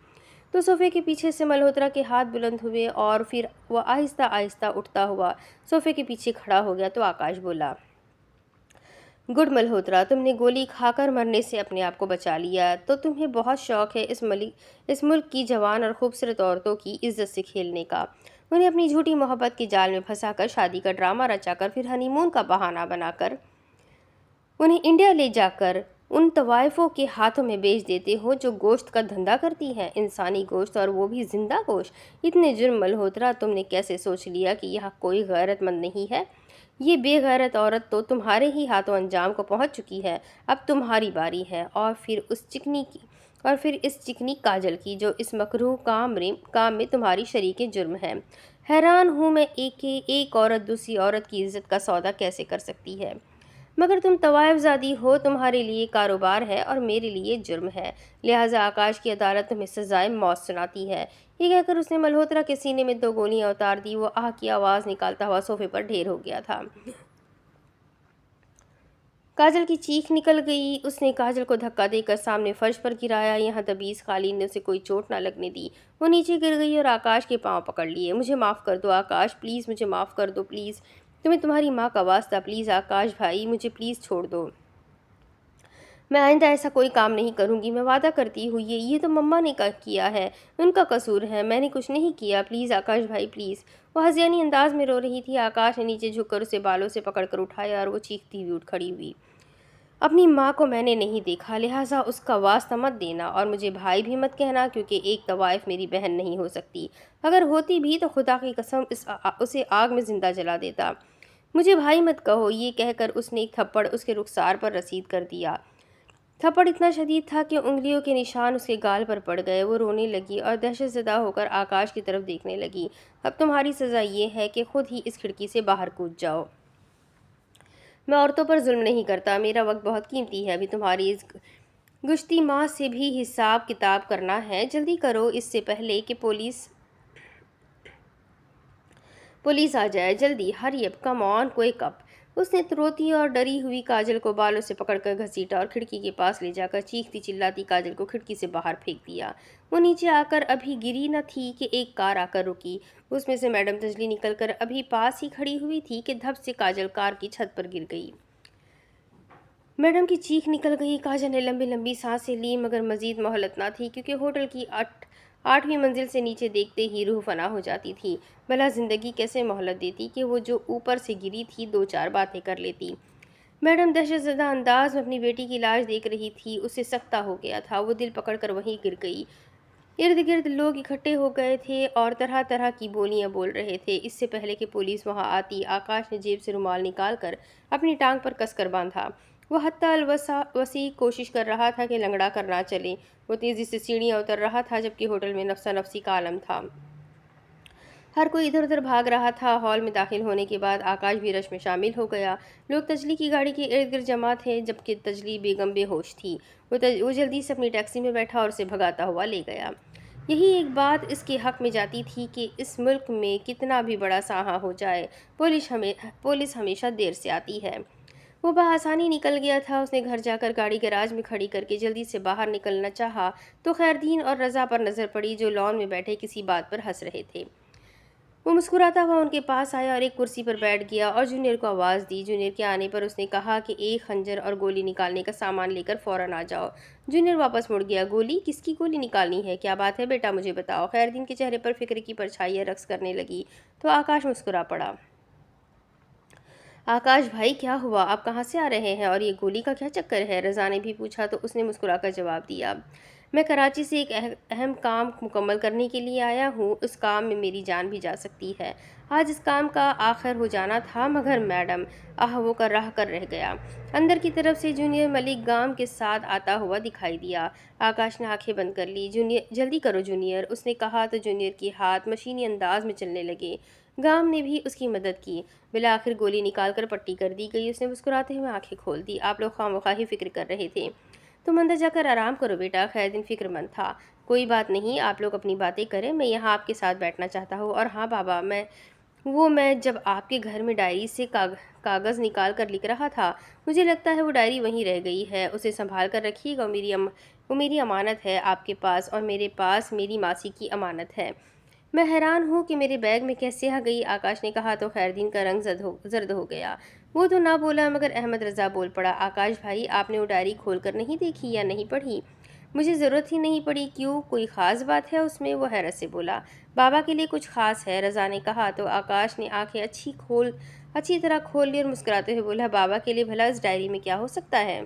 تو صوفے کے پیچھے سے ملہوترا کے ہاتھ بلند ہوئے اور پھر وہ آہستہ آہستہ اٹھتا ہوا صوفے کے پیچھے کھڑا ہو گیا۔ تو آکاش بولا، گڈ ملہوترا، تم نے گولی کھا کر مرنے سے اپنے آپ کو بچا لیا۔ تو تمہیں بہت شوق ہے اس ملک کی جوان اور خوبصورت عورتوں کی عزت سے کھیلنے کا، انہیں اپنی جھوٹی محبت کے جال میں پھنسا کر، شادی کا ڈرامہ رچا کر، پھر ہنی مون کا بہانہ بنا کر انہیں انڈیا لے جا کر ان طوائفوں کے ہاتھوں میں بیچ دیتے ہو جو گوشت کا دھندا کرتی ہیں، انسانی گوشت، اور وہ بھی زندہ گوشت۔ اتنے جرم ملہوترا، تم نے کیسے سوچ لیا کہ یہاں کوئی غیرت مند نہیں ہے؟ یہ بے غیرت عورت تو تمہارے ہی ہاتھوں انجام کو پہنچ چکی ہے، اب تمہاری باری ہے۔ اور پھر اس چکنی کاجل کی، جو اس مکروہ کام میں تمہاری شریک جرم ہے۔ حیران ہوں میں ایک عورت دوسری عورت کی عزت کا سودا کیسے کر سکتی ہے؟ مگر تم طوائف زادی ہو، تمہارے لیے کاروبار ہے اور میرے لیے جرم ہے، لہٰذا آکاش کی عدالت تمہیں سزائے موت سناتی ہے۔ یہ کہہ کر اس نے ملہوترا کے سینے میں 2 گولیاں اتار دی۔ وہ آہ کی آواز نکالتا ہوا صوفے پر ڈھیر ہو گیا تھا۔ کاجل کی چیخ نکل گئی۔ اس نے کاجل کو دھکا دے کر سامنے فرش پر گرایا، یہاں تبیز قالین نے اسے کوئی چوٹ نہ لگنے دی۔ وہ نیچے گر گئی اور آکاش کے پاؤں پکڑ لیے۔ مجھے معاف کر دو آکاش، پلیز مجھے معاف کر دو، پلیز، تمہیں تمہاری ماں کا واسطہ، پلیز آکاش بھائی، مجھے پلیز چھوڑ دو۔ میں آئندہ ایسا کوئی کام نہیں کروں گی، میں وعدہ کرتی ہوں۔ یہ تو مما نے کیا ہے، ان کا قصور ہے، میں نے کچھ نہیں کیا، پلیز آکاش بھائی، پلیز۔ وہ ہذیانی انداز میں رو رہی تھی۔ آکاش نے نیچے جھک کر اسے بالوں سے پکڑ کر اٹھایا اور وہ چیختی ہوئی اٹھ کھڑی ہوئی۔ اپنی ماں کو میں نے نہیں دیکھا، لہٰذا اس کا واسطہ مت دینا، اور مجھے بھائی بھی مت کہنا، کیونکہ ایک طوائف میری بہن نہیں ہو سکتی۔ اگر ہوتی بھی تو خدا کی قسم اسے آگ میں زندہ جلا دیتا۔ مجھے بھائی مت کہو، یہ کہہ کر اس نے ایک تھپڑ اس کے رخسار پر رسید کر دیا۔ تھپڑ اتنا شدید تھا کہ انگلیوں کے نشان اس کے گال پر پڑ گئے۔ وہ رونے لگی اور دہشت زدہ ہو کر آکاش کی طرف دیکھنے لگی۔ اب تمہاری سزا یہ ہے کہ خود ہی اس کھڑکی سے باہر کود جاؤ۔ میں عورتوں پر ظلم نہیں کرتا، میرا وقت بہت قیمتی ہے، ابھی تمہاری اس گزشتہ ماہ سے بھی حساب کتاب کرنا ہے، جلدی کرو اس سے پہلے کہ پولیس آ جائے، جلدی، ہری اپ، کم آن، کویک اپ۔ اس نے روتی اور ڈری ہوئی کاجل کو بالوں سے پکڑ کر گھسیٹا اور کھڑکی کے پاس لے جا کر چیختی چلاتی کاجل کو کھڑکی سے باہر پھینک دیا۔ وہ نیچے آ کر ابھی گری نہ تھی کہ ایک کار آ کر رکی۔ اس میں سے میڈم تجلی نکل کر ابھی پاس ہی کھڑی ہوئی تھی کہ دھپ سے کاجل کار کی چھت پر گر گئی۔ میڈم کی چیخ نکل گئی۔ کاجل نے لمبی لمبی سانسیں لیں مگر مزید مہلت نہ تھی، کیونکہ ہوٹل کی 8ویں منزل سے نیچے دیکھتے ہی روح فنا ہو جاتی تھی۔ بھلا زندگی کیسے مہلت دیتی کہ وہ جو اوپر سے گری تھی 2 4 باتیں کر لیتی۔ میڈم دہشت زدہ انداز میں اپنی بیٹی کی لاش دیکھ رہی تھی۔ اسے سکتہ ہو گیا تھا، وہ دل پکڑ کر وہیں گر گئی۔ ارد گرد لوگ اکٹھے ہو گئے تھے اور طرح طرح کی بولیاں بول رہے تھے۔ اس سے پہلے کہ پولیس وہاں آتی، آکاش نے جیب سے رومال نکال کر اپنی ٹانگ پر کس کر باندھا۔ وہ حتی الوسع کوشش کر رہا تھا کہ لنگڑا کر نہ چلے۔ وہ تیزی سے سیڑھیاں اتر رہا تھا جبکہ ہوٹل میں نفسا نفسی کا عالم تھا۔ ہر کوئی ادھر ادھر بھاگ رہا تھا۔ ہال میں داخل ہونے کے بعد آکاش بھی رش میں شامل ہو گیا۔ لوگ تجلی کی گاڑی کے ارد گرد جمع تھے جبکہ تجلی بیگم بے ہوش تھی۔ وہ جلدی سے اپنی ٹیکسی میں بیٹھا اور اسے بھگاتا ہوا لے گیا۔ یہی ایک بات اس کے حق میں جاتی تھی کہ اس ملک میں کتنا بھی بڑا سانحہ ہو جائے، پولیس ہمیشہ دیر سے آتی ہے۔ وہ بآسانی نکل گیا تھا۔ اس نے گھر جا کر گاڑی گیراج میں کھڑی کر کے جلدی سے باہر نکلنا چاہا تو خیردین اور رضا پر نظر پڑی جو لان میں بیٹھے کسی بات پر ہنس رہے تھے۔ وہ مسکراتا ہوا ان کے پاس آیا اور ایک کرسی پر بیٹھ گیا اور جونیئر کو آواز دی۔ جونیئر کے آنے پر اس نے کہا کہ ایک خنجر اور گولی نکالنے کا سامان لے کر فوراً آ جاؤ۔ جونیئر واپس مڑ گیا۔ گولی؟ کس کی گولی نکالنی ہے؟ کیا بات ہے بیٹا، مجھے بتاؤ۔ خیردین کے چہرے پر فکر کی پرچھائیاں رقص کرنے لگی تو آکاش مسکرا پڑا۔ آکاش بھائی، کیا ہوا؟ آپ کہاں سے آ رہے ہیں اور یہ گولی کا کیا چکر ہے؟ رضا نے بھی پوچھا تو اس نے مسکرا کر جواب دیا، میں کراچی سے ایک اہم کام مکمل کرنے کے لیے آیا ہوں۔ اس کام میں میری جان بھی جا سکتی ہے۔ آج اس کام کا آخر ہو جانا تھا مگر میڈم وہ کر رہ گیا۔ اندر کی طرف سے جونیئر ملک گام کے ساتھ آتا ہوا دکھائی دیا۔ آکاش نے آنکھیں بند کر لی۔ جلدی کرو جونیئر، اس نے کہا تو جونیئر کے ہاتھ مشینی انداز میں چلنے لگے۔ گام نے بھی اس کی مدد کی۔ بالآخر گولی نکال کر پٹی کر دی گئی۔ اس نے مسکراتے ہوئے آنکھیں کھول دی۔ آپ لوگ خواہ ہی فکر کر رہے تھے۔ تم اندر جا کر آرام کرو بیٹا۔ خیردین فکر مند تھا۔ کوئی بات نہیں، آپ لوگ اپنی باتیں کریں، میں یہاں آپ کے ساتھ بیٹھنا چاہتا ہوں۔ اور ہاں بابا، میں جب آپ کے گھر میں ڈائری سے کاغذ نکال کر لکھ رہا تھا، مجھے لگتا ہے وہ ڈائری وہیں رہ گئی ہے۔ اسے سنبھال کر رکھیے گا، وہ میری امانت ہے آپ کے پاس اور میرے پاس میری ماسی کی امانت ہے۔ میں حیران ہوں کہ میرے بیگ میں کیسے آ گئی، آکاش نے کہا تو خیردین کا رنگ زرد ہو گیا۔ وہ تو نہ بولا مگر احمد رضا بول پڑا، آکاش بھائی، آپ نے وہ ڈائری کھول کر نہیں دیکھی یا نہیں پڑھی؟ مجھے ضرورت ہی نہیں پڑی۔ کیوں، کوئی خاص بات ہے اس میں؟ وہ حیرت سے بولا۔ بابا کے لیے کچھ خاص ہے، رضا نے کہا تو آکاش نے آنکھیں اچھی طرح کھول لی اور مسکراتے ہوئے بولا، بابا کے لیے بھلا اس ڈائری میں کیا ہو سکتا ہے؟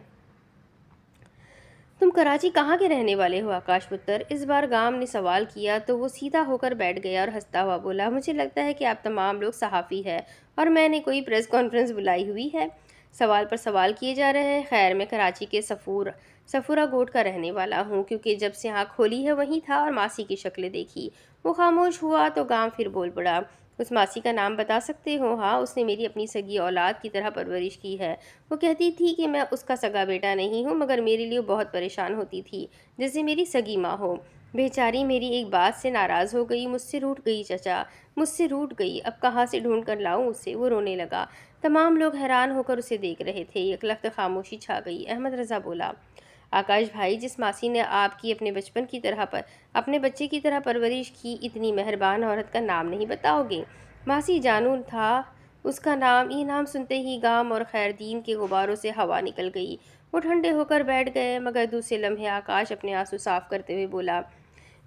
تم کراچی کہاں کے رہنے والے ہو آکاش پتر؟ اس بار گام نے سوال کیا تو وہ سیدھا ہو کر بیٹھ گیا اور ہنستا ہوا بولا، مجھے لگتا ہے کہ آپ تمام لوگ صحافی ہیں اور میں نے کوئی پریس کانفرنس بلائی ہوئی ہے۔ سوال پر سوال کیے جا رہے ہیں۔ خیر، میں کراچی کے سفورہ گوٹ کا رہنے والا ہوں، کیونکہ جب سے آنکھ کھولی ہے وہیں تھا اور ماسی کی شکلیں دیکھی۔ وہ خاموش ہوا تو گام پھر بول پڑا، اس ماسی کا نام بتا سکتے ہو؟ ہاں، اس نے میری اپنی سگی اولاد کی طرح پرورش کی ہے۔ وہ کہتی تھی کہ میں اس کا سگا بیٹا نہیں ہوں مگر میرے لیے بہت پریشان ہوتی تھی، جیسے میری سگی ماں ہو۔ بیچاری میری ایک بات سے ناراض ہو گئی، مجھ سے روٹھ گئی چچا، مجھ سے روٹھ گئی، اب کہاں سے ڈھونڈ کر لاؤں اسے؟ وہ رونے لگا۔ تمام لوگ حیران ہو کر اسے دیکھ رہے تھے۔ یک لخت خاموشی چھا گئی۔ احمد رضا بولا، آکاش بھائی، جس ماسی نے آپ کی اپنے بچے کی طرح پرورش کی، اتنی مہربان عورت کا نام نہیں بتاؤ گے؟ ماسی جانو تھا اس کا نام۔ یہ نام سنتے ہی گام اور خیردین کے غباروں سے ہوا نکل گئی۔ وہ ٹھنڈے ہو کر بیٹھ گئے مگر دوسرے لمحے آکاش اپنے آنسو صاف کرتے ہوئے بولا،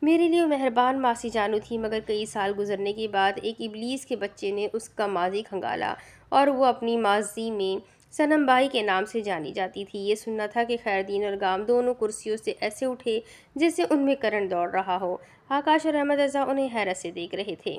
میرے لیے مہربان ماسی جانو تھی مگر کئی سال گزرنے کے بعد ایک ابلیس کے بچے نے اس کا ماضی کھنگالا اور وہ اپنی ماضی میں صنم بائی کے نام سے جانی جاتی تھی۔ یہ سننا تھا کہ خیردین اور گام دونوں کرسیوں سے ایسے اٹھے جیسے ان میں کرنٹ دوڑ رہا ہو۔ آکاش اور احمد رضا انہیں حیرت سے دیکھ رہے تھے۔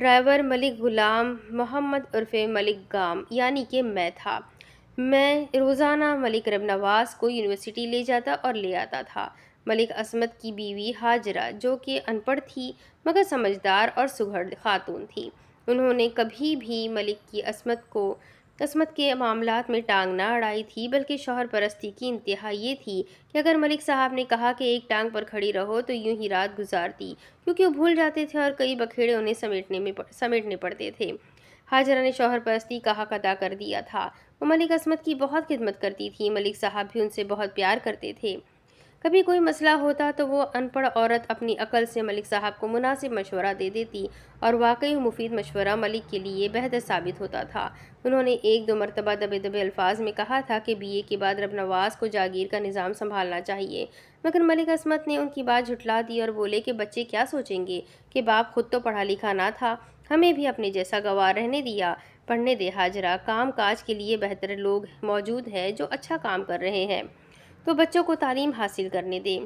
ڈرائیور ملک غلام محمد عرف ملک گام یعنی کہ میں تھا۔ میں روزانہ ملک رب نواز کو یونیورسٹی لے جاتا اور لے آتا تھا۔ ملک عصمت کی بیوی ہاجرہ جو کہ ان پڑھ تھی مگر سمجھدار اور سگھڑ خاتون تھی، انہوں نے کبھی بھی ملک کی عصمت کے معاملات میں ٹانگ نہ اڑائی تھی، بلکہ شوہر پرستی کی انتہا یہ تھی کہ اگر ملک صاحب نے کہا کہ ایک ٹانگ پر کھڑی رہو تو یوں ہی رات گزارتی، کیونکہ وہ بھول جاتے تھے اور کئی بکھیڑے انہیں سمیٹنے پڑتے تھے۔ ہاجرہ نے شوہر پرستی کا حق ادا کر دیا تھا۔ وہ ملک عصمت کی بہت خدمت کرتی تھی، ملک صاحب بھی ان سے بہت پیار کرتے تھے۔ کبھی کوئی مسئلہ ہوتا تو وہ ان پڑھ عورت اپنی عقل سے ملک صاحب کو مناسب مشورہ دے دیتی اور واقعی مفید مشورہ ملک کے لیے بہتر ثابت ہوتا تھا۔ انہوں نے ایک دو مرتبہ دبے دبے الفاظ میں کہا تھا کہ BA کے بعد رب نواز کو جاگیر کا نظام سنبھالنا چاہیے، مگر ملک عصمت نے ان کی بات جھٹلا دی اور بولے کہ بچے کیا سوچیں گے کہ باپ خود تو پڑھا لکھا نہ تھا، ہمیں بھی اپنے جیسا گنوار رہنے دیا، پڑھنے دے ہاجرہ، کام کاج کے لیے بہتر لوگ موجود ہیں جو اچھا کام کر رہے ہیں، تو بچوں کو تعلیم حاصل کرنے دیں۔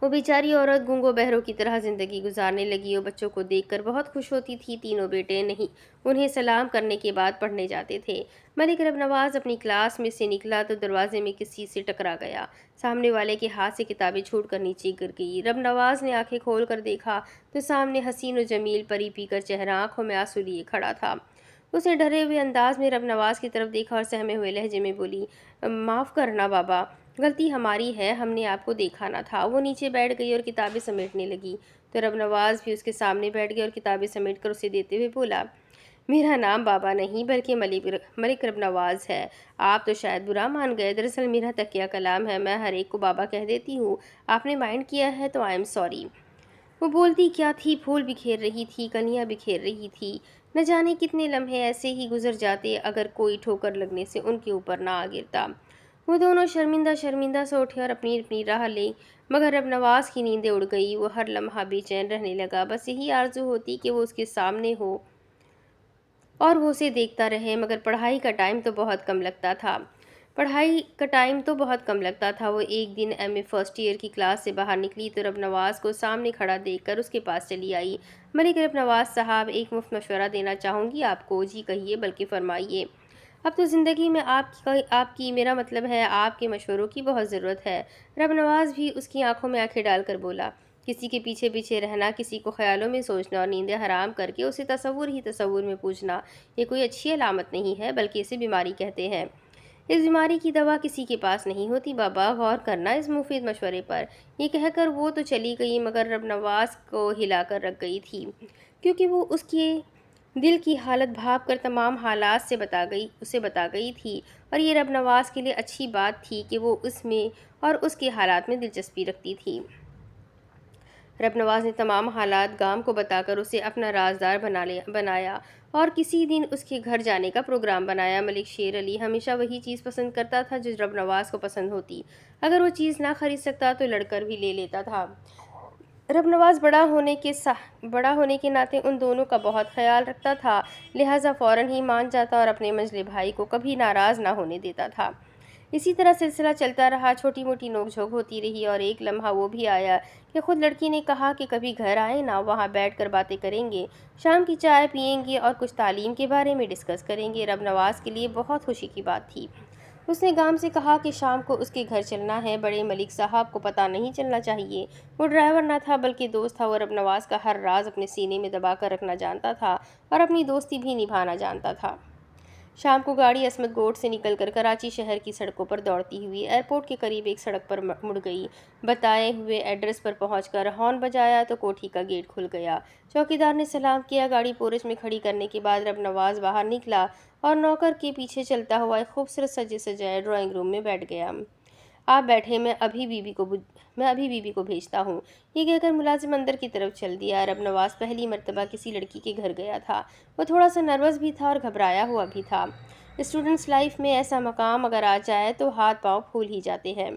وہ بیچاری عورت گونگوں بہروں کی طرح زندگی گزارنے لگی۔ وہ بچوں کو دیکھ کر بہت خوش ہوتی تھی۔ تینوں بیٹے انہیں سلام کرنے کے بعد پڑھنے جاتے تھے۔ ملک رب نواز اپنی کلاس میں سے نکلا تو دروازے میں کسی سے ٹکرا گیا، سامنے والے کے ہاتھ سے کتابیں چھوٹ کر نیچے گر گئی۔ رب نواز نے آنکھیں کھول کر دیکھا تو سامنے حسین و جمیل پری پی کر چہرہ، آنکھوں میں آنسو لیے کھڑا تھا۔ اس نے ڈرے ہوئے انداز میں رب نواز کی طرف دیکھا اور سہمے ہوئے لہجے میں بولی، معاف کرنا بابا، غلطی ہماری ہے، ہم نے آپ کو دیکھا نہ تھا۔ وہ نیچے بیٹھ گئی اور کتابیں سمیٹنے لگی تو رب نواز بھی اس کے سامنے بیٹھ گیا اور کتابیں سمیٹ کر اسے دیتے ہوئے بولا، میرا نام بابا نہیں بلکہ ملک رب نواز ہے، آپ تو شاید برا مان گئے، دراصل میرا تکیہ کلام ہے، میں ہر ایک کو بابا کہہ دیتی ہوں، آپ نے مائنڈ کیا ہے تو آئی ایم سوری۔ وہ بولتی کیا تھی، پھول بکھیر رہی تھی، کلیاں بکھیر رہی تھی، نہ جانے کتنے لمحے ایسے ہی گزر جاتے اگر کوئی ٹھوکر لگنے سے ان کے اوپر نہ آ گرتا۔ وہ دونوں شرمندہ سے اٹھے اور اپنی اپنی راہ لے، مگر رب نواز کی نیندیں اڑ گئی۔ وہ ہر لمحہ بے چین رہنے لگا، بس یہی آرزو ہوتی کہ وہ اس کے سامنے ہو اور وہ اسے دیکھتا رہے، مگر پڑھائی کا ٹائم تو بہت کم لگتا تھا۔ وہ ایک دن MA فرسٹ ایئر کی کلاس سے باہر نکلی تو رب نواز کو سامنے کھڑا دیکھ کر اس کے پاس چلی آئی۔ ملک رب نواز صاحب، ایک مفت مشورہ دینا چاہوں گی آپ کو۔ جی کہیے، بلکہ فرمائیے۔ اب تو زندگی میں آپ کی میرا مطلب ہے آپ کے مشوروں کی بہت ضرورت ہے۔ رب نواز بھی اس کی آنکھوں میں آنکھیں ڈال کر بولا، کسی کے پیچھے رہنا، کسی کو خیالوں میں سوچنا اور نیندیں حرام کر کے اسے تصور میں پوچھنا، یہ کوئی اچھی علامت نہیں ہے، بلکہ اسے بیماری کہتے ہیں۔ اس بیماری کی دوا کسی کے پاس نہیں ہوتی بابا، غور کرنا اس مفید مشورے پر۔ یہ کہہ کر وہ تو چلی گئی مگر رب نواز کو ہلا کر رکھ گئی تھی، کیونکہ وہ اس کے دل کی حالت بھاپ کر تمام حالات اسے بتا گئی تھی، اور یہ رب نواز کے لیے اچھی بات تھی کہ وہ اس میں اور اس کے حالات میں دلچسپی رکھتی تھی۔ رب نواز نے تمام حالات گام کو بتا کر اسے اپنا رازدار بنایا اور کسی دن اس کے گھر جانے کا پروگرام بنایا۔ ملک شیر علی ہمیشہ وہی چیز پسند کرتا تھا جو رب نواز کو پسند ہوتی، اگر وہ چیز نہ خرید سکتا تو لڑ کر بھی لے لیتا تھا۔ رب نواز بڑا ہونے کے ناطے ان دونوں کا بہت خیال رکھتا تھا، لہٰذا فوراً ہی مان جاتا اور اپنے منجلے بھائی کو کبھی ناراض نہ ہونے دیتا تھا۔ اسی طرح سلسلہ چلتا رہا، چھوٹی موٹی نوک جھوک ہوتی رہی، اور ایک لمحہ وہ بھی آیا کہ خود لڑکی نے کہا کہ کبھی گھر آئیں نا، وہاں بیٹھ کر باتیں کریں گے، شام کی چائے پئیں گے اور کچھ تعلیم کے بارے میں ڈسکس کریں گے۔ رب نواز کے لیے بہت خوشی کی بات تھی۔ اس نے گام سے کہا کہ شام کو اس کے گھر چلنا ہے، بڑے ملک صاحب کو پتہ نہیں چلنا چاہیے۔ وہ ڈرائیور نہ تھا بلکہ دوست تھا۔ وہ رب نواز کا ہر راز اپنے سینے میں دبا کر رکھنا جانتا تھا اور اپنی دوستی بھی نبھانا جانتا تھا۔ شام کو گاڑی عصمت گوٹھ سے نکل کر کراچی شہر کی سڑکوں پر دوڑتی ہوئی ایئرپورٹ کے قریب ایک سڑک پر مڑ گئی۔ بتائے ہوئے ایڈریس پر پہنچ کر ہارن بجایا تو کوٹھی کا گیٹ کھل گیا۔ چوکیدار نے سلام کیا۔ گاڑی پورچ میں کھڑی کرنے کے بعد رب نواز باہر نکلا اور نوکر کے پیچھے چلتا ہوا ایک خوبصورت سجے سجائے ڈرائنگ روم میں بیٹھ گیا۔ آپ بیٹھے، میں ابھی بیوی کو بھیجتا ہوں، یہ کہہ کر ملازم اندر کی طرف چل دیا۔ رب نواز پہلی مرتبہ کسی لڑکی کے گھر گیا تھا۔ وہ تھوڑا سا نروس بھی تھا اور گھبرایا ہوا بھی تھا۔ اسٹوڈنٹس لائف میں ایسا مقام اگر آ جائے تو ہاتھ پاؤں پھول ہی جاتے ہیں۔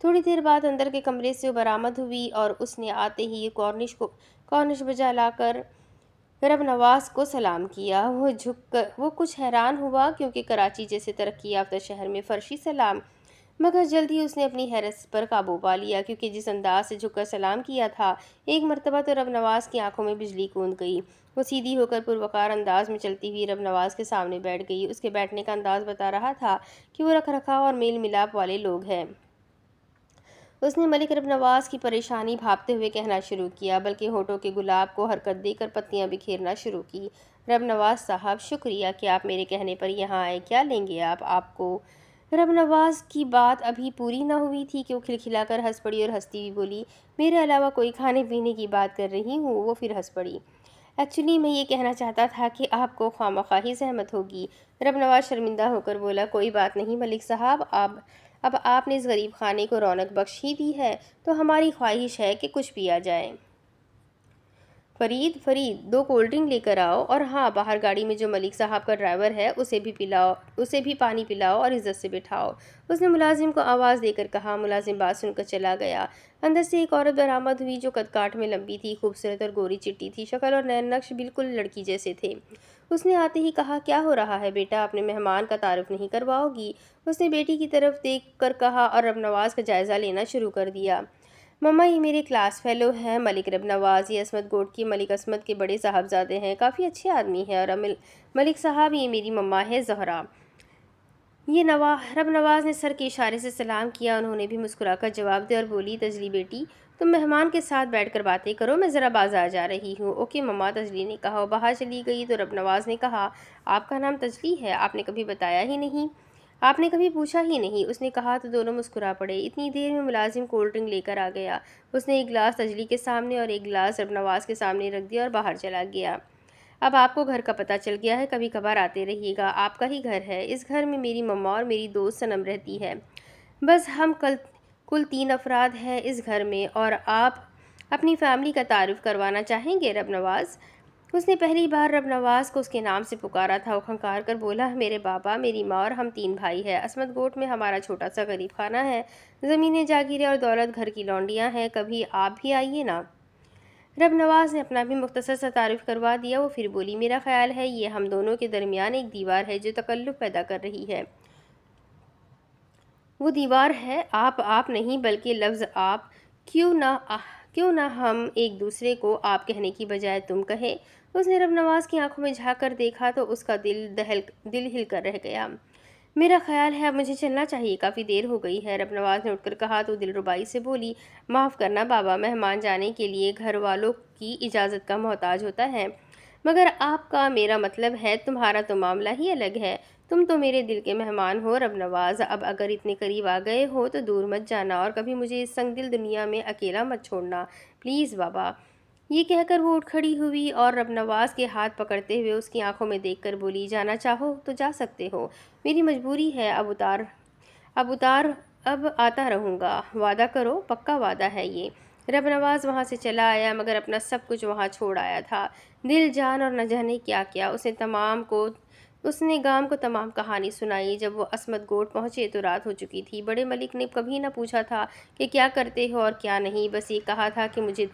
تھوڑی دیر بعد اندر کے کمرے سے وہ برآمد ہوئی اور اس نے آتے ہی کارنش بجا لا کر رب نواز کو سلام کیا۔ وہ کچھ حیران ہوا کیونکہ کراچی جیسے ترقی یافتہ شہر میں فرشی سلام مگر جلد ہی اس نے اپنی حیرت پر قابو پا لیا، کیونکہ جس انداز سے جھک کر سلام کیا تھا، ایک مرتبہ تو رب نواز کی آنکھوں میں بجلی کوند گئی۔ وہ سیدھی ہو کر پروقار انداز میں چلتی ہوئی رب نواز کے سامنے بیٹھ گئی۔ اس کے بیٹھنے کا انداز بتا رہا تھا کہ وہ رکھ رکھاؤ اور میل ملاپ والے لوگ ہیں۔ اس نے ملک رب نواز کی پریشانی بھاپتے ہوئے کہنا شروع کیا، بلکہ ہونٹوں کے گلاب کو حرکت دے کر پتیاں بکھیرنا شروع کی۔ رب نواز صاحب، شکریہ کہ آپ میرے کہنے پر یہاں آئے۔ کیا لیں گے آپ کو؟ رب نواز کی بات ابھی پوری نہ ہوئی تھی کہ وہ کھلکھلا کر ہنس پڑی اور ہنستی ہوئی بولی، میرے علاوہ کوئی کھانے پینے کی بات کر رہی ہوں۔ وہ پھر ہنس پڑی۔ ایکچولی میں یہ کہنا چاہتا تھا کہ آپ کو خواہ زحمت ہوگی۔ رب نواز شرمندہ ہو کر بولا، کوئی بات نہیں ملک صاحب، اب آپ نے اس غریب خانے کو رونق بخش ہی دی ہے تو ہماری خواہش ہے کہ کچھ پیا جائے۔ فرید 2 کولڈ ڈرنک لے کر آؤ، اور ہاں، باہر گاڑی میں جو ملک صاحب کا ڈرائیور ہے اسے بھی پانی پلاؤ اور عزت سے بٹھاؤ۔ اس نے ملازم کو آواز دے کر کہا۔ ملازم بات سن کر چلا گیا۔ اندر سے ایک عورت برآمد ہوئی جو قد کاٹ میں لمبی تھی، خوبصورت اور گوری چٹی تھی، شکل اور نین نقش بالکل لڑکی جیسے تھے۔ اس نے آتے ہی کہا، کیا ہو رہا ہے بیٹا، اپنے مہمان کا تعارف نہیں کرواؤ گی؟ اس نے بیٹی کی طرف دیکھ کر کہا اور رب نواز کا جائزہ لینا شروع کر دیا۔ مما، یہ میرے کلاس فیلو ہیں ملک رب نواز، یہ عصمت گوٹ کے ملک عصمت کے بڑے صاحبزادے ہیں، کافی اچھے آدمی ہیں۔ اور ملک صاحب، یہ میری مما ہے زہرا۔ رب نواز نے سر کے اشارے سے سلام کیا۔ انہوں نے بھی مسکرا کر جواب دیا اور بولی، تجلی بیٹی، تم مہمان کے ساتھ بیٹھ کر باتیں کرو، میں ذرا بازار جا رہی ہوں۔ اوکے مما، تجلی نے کہا۔ وہ باہر چلی گئی تو رب نواز نے کہا، آپ کا نام تجلی ہے؟ آپ نے کبھی بتایا ہی نہیں، آپ نے کبھی پوچھا ہی نہیں۔ اس نے کہا تو دونوں مسکرا پڑے۔ اتنی دیر میں ملازم کولڈ ڈرنک لے کر آ گیا۔ اس نے ایک گلاس تجلی کے سامنے اور ایک گلاس رب نواز کے سامنے رکھ دیا اور باہر چلا گیا۔ اب آپ کو گھر کا پتہ چل گیا ہے، کبھی کبھار آتے رہیے گا، آپ کا ہی گھر ہے۔ اس گھر میں میری مما اور میری دوست صنم رہتی ہے، بس ہم کل 3 افراد ہیں اس گھر میں۔ اور آپ اپنی فیملی کا تعارف کروانا چاہیں گے رب نواز؟ اس نے پہلی بار رب نواز کو اس کے نام سے پکارا تھا۔ وہ کھنکار کر بولا، میرے بابا، میری ماں اور ہم 3 بھائی ہیں۔ عصمت گوٹ میں ہمارا چھوٹا سا غریب خانہ ہے، زمینیں جاگیریں اور دولت گھر کی لونڈیاں ہیں، کبھی آپ بھی آئیے نا۔ رب نواز نے اپنا بھی مختصر سا تعارف کروا دیا۔ وہ پھر بولی، میرا خیال ہے یہ ہم دونوں کے درمیان ایک دیوار ہے جو تکلف پیدا کر رہی ہے۔ وہ دیوار ہے آپ نہیں، بلکہ لفظ آپ۔ کیوں نہ ہم ایک دوسرے کو آپ کہنے کی بجائے تم کہیں؟ اس نے رب نواز کی آنکھوں میں جھانک کر دیکھا تو اس کا دل ہل کر رہ گیا۔ میرا خیال ہے اب مجھے چلنا چاہیے، کافی دیر ہو گئی ہے۔ رب نواز نے اٹھ کر کہا تو دل ربائی سے بولی، معاف کرنا بابا، مہمان جانے کے لیے گھر والوں کی اجازت کا محتاج ہوتا ہے، مگر آپ کا میرا مطلب ہے تمہارا تو معاملہ ہی الگ ہے، تم تو میرے دل کے مہمان ہو رب نواز۔ اب اگر اتنے قریب آ گئے ہو تو دور مت جانا اور کبھی مجھے اس سنگ دل دنیا میں اکیلا مت چھوڑنا، پلیز بابا۔ یہ کہہ کر وہ اٹھ کھڑی ہوئی اور رب نواز کے ہاتھ پکڑتے ہوئے اس کی آنکھوں میں دیکھ کر بولی، جانا چاہو تو جا سکتے ہو، میری مجبوری ہے، اب آتا رہوں گا، وعدہ کرو، پکا وعدہ ہے یہ۔ رب نواز وہاں سے چلا آیا مگر اپنا سب کچھ وہاں چھوڑ آیا تھا، دل جان اور نہ جانے کیا کیا۔ اس نے گام کو تمام کہانی سنائی۔ جب وہ عصمت گوٹ پہنچے تو رات ہو چکی تھی۔ بڑے ملک نے کبھی نہ پوچھا تھا کہ کیا کرتے ہو اور کیا نہیں، بس یہ کہا تھا کہ مجھے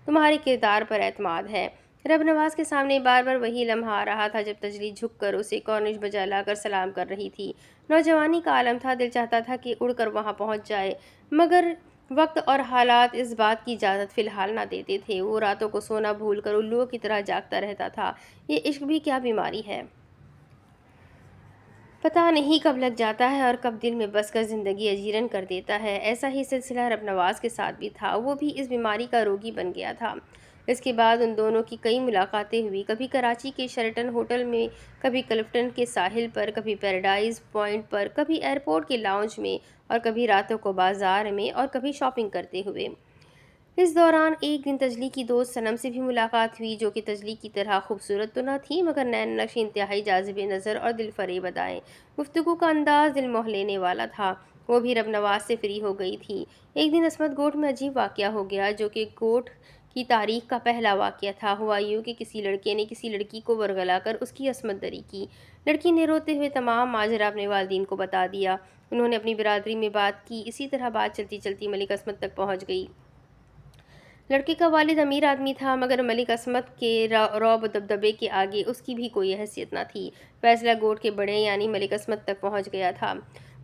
تمہارے کردار پر اعتماد ہے۔ رب نواز کے سامنے بار بار وہی لمحہ آ رہا تھا جب تجلی جھک کر اسے کارنش بجا لا کر سلام کر رہی تھی۔ نوجوانی کا عالم تھا، دل چاہتا تھا کہ اڑ کر وہاں پہنچ جائے، مگر وقت اور حالات اس بات کی اجازت فی الحال نہ دیتے تھے۔ وہ راتوں کو سونا بھول کر الوؤں کی طرح جاگتا رہتا تھا۔ یہ عشق بھی کیا بیماری ہے، پتہ نہیں کب لگ جاتا ہے اور کب دل میں بس کر زندگی اجیرن کر دیتا ہے۔ ایسا ہی سلسلہ رب نواز کے ساتھ بھی تھا، وہ بھی اس بیماری کا روگی بن گیا تھا۔ اس کے بعد ان دونوں کی کئی ملاقاتیں ہوئی، کبھی کراچی کے شیرٹن ہوٹل میں، کبھی کلفٹن کے ساحل پر، کبھی پیراڈائز پوائنٹ پر، کبھی ایئرپورٹ کے لاؤنج میں، اور کبھی راتوں کو بازار میں، اور کبھی شاپنگ کرتے ہوئے۔ اس دوران ایک دن تجلی کی دوست صنم سے بھی ملاقات ہوئی، جو کہ تجلی کی طرح خوبصورت تو نہ تھی مگر نین نقش، انتہائی جاذب نظر اور دل فریب ادائیں۔ گفتگو کا انداز دل موہ لینے والا تھا۔ وہ بھی رب نواز سے فری ہو گئی تھی۔ ایک دن عصمت گوٹ میں عجیب واقعہ ہو گیا جو کہ گوٹ کی تاریخ کا پہلا واقعہ تھا۔ ہوا یوں کہ کسی لڑکے نے کسی لڑکی کو ورغلا کر اس کی عصمت دری کی۔ لڑکی نے روتے ہوئے تمام ماجرا اپنے والدین کو بتا دیا۔ انہوں نے اپنی برادری میں بات کی، اسی طرح بات چلتی چلتی ملک عصمت تک پہنچ گئی۔ لڑکے کا والد امیر آدمی تھا مگر ملک عصمت کے رعب و دبدبے کے آگے اس کی بھی کوئی حیثیت نہ تھی۔ فیصلہ گوٹ کے بڑے یعنی ملک عصمت تک پہنچ گیا تھا۔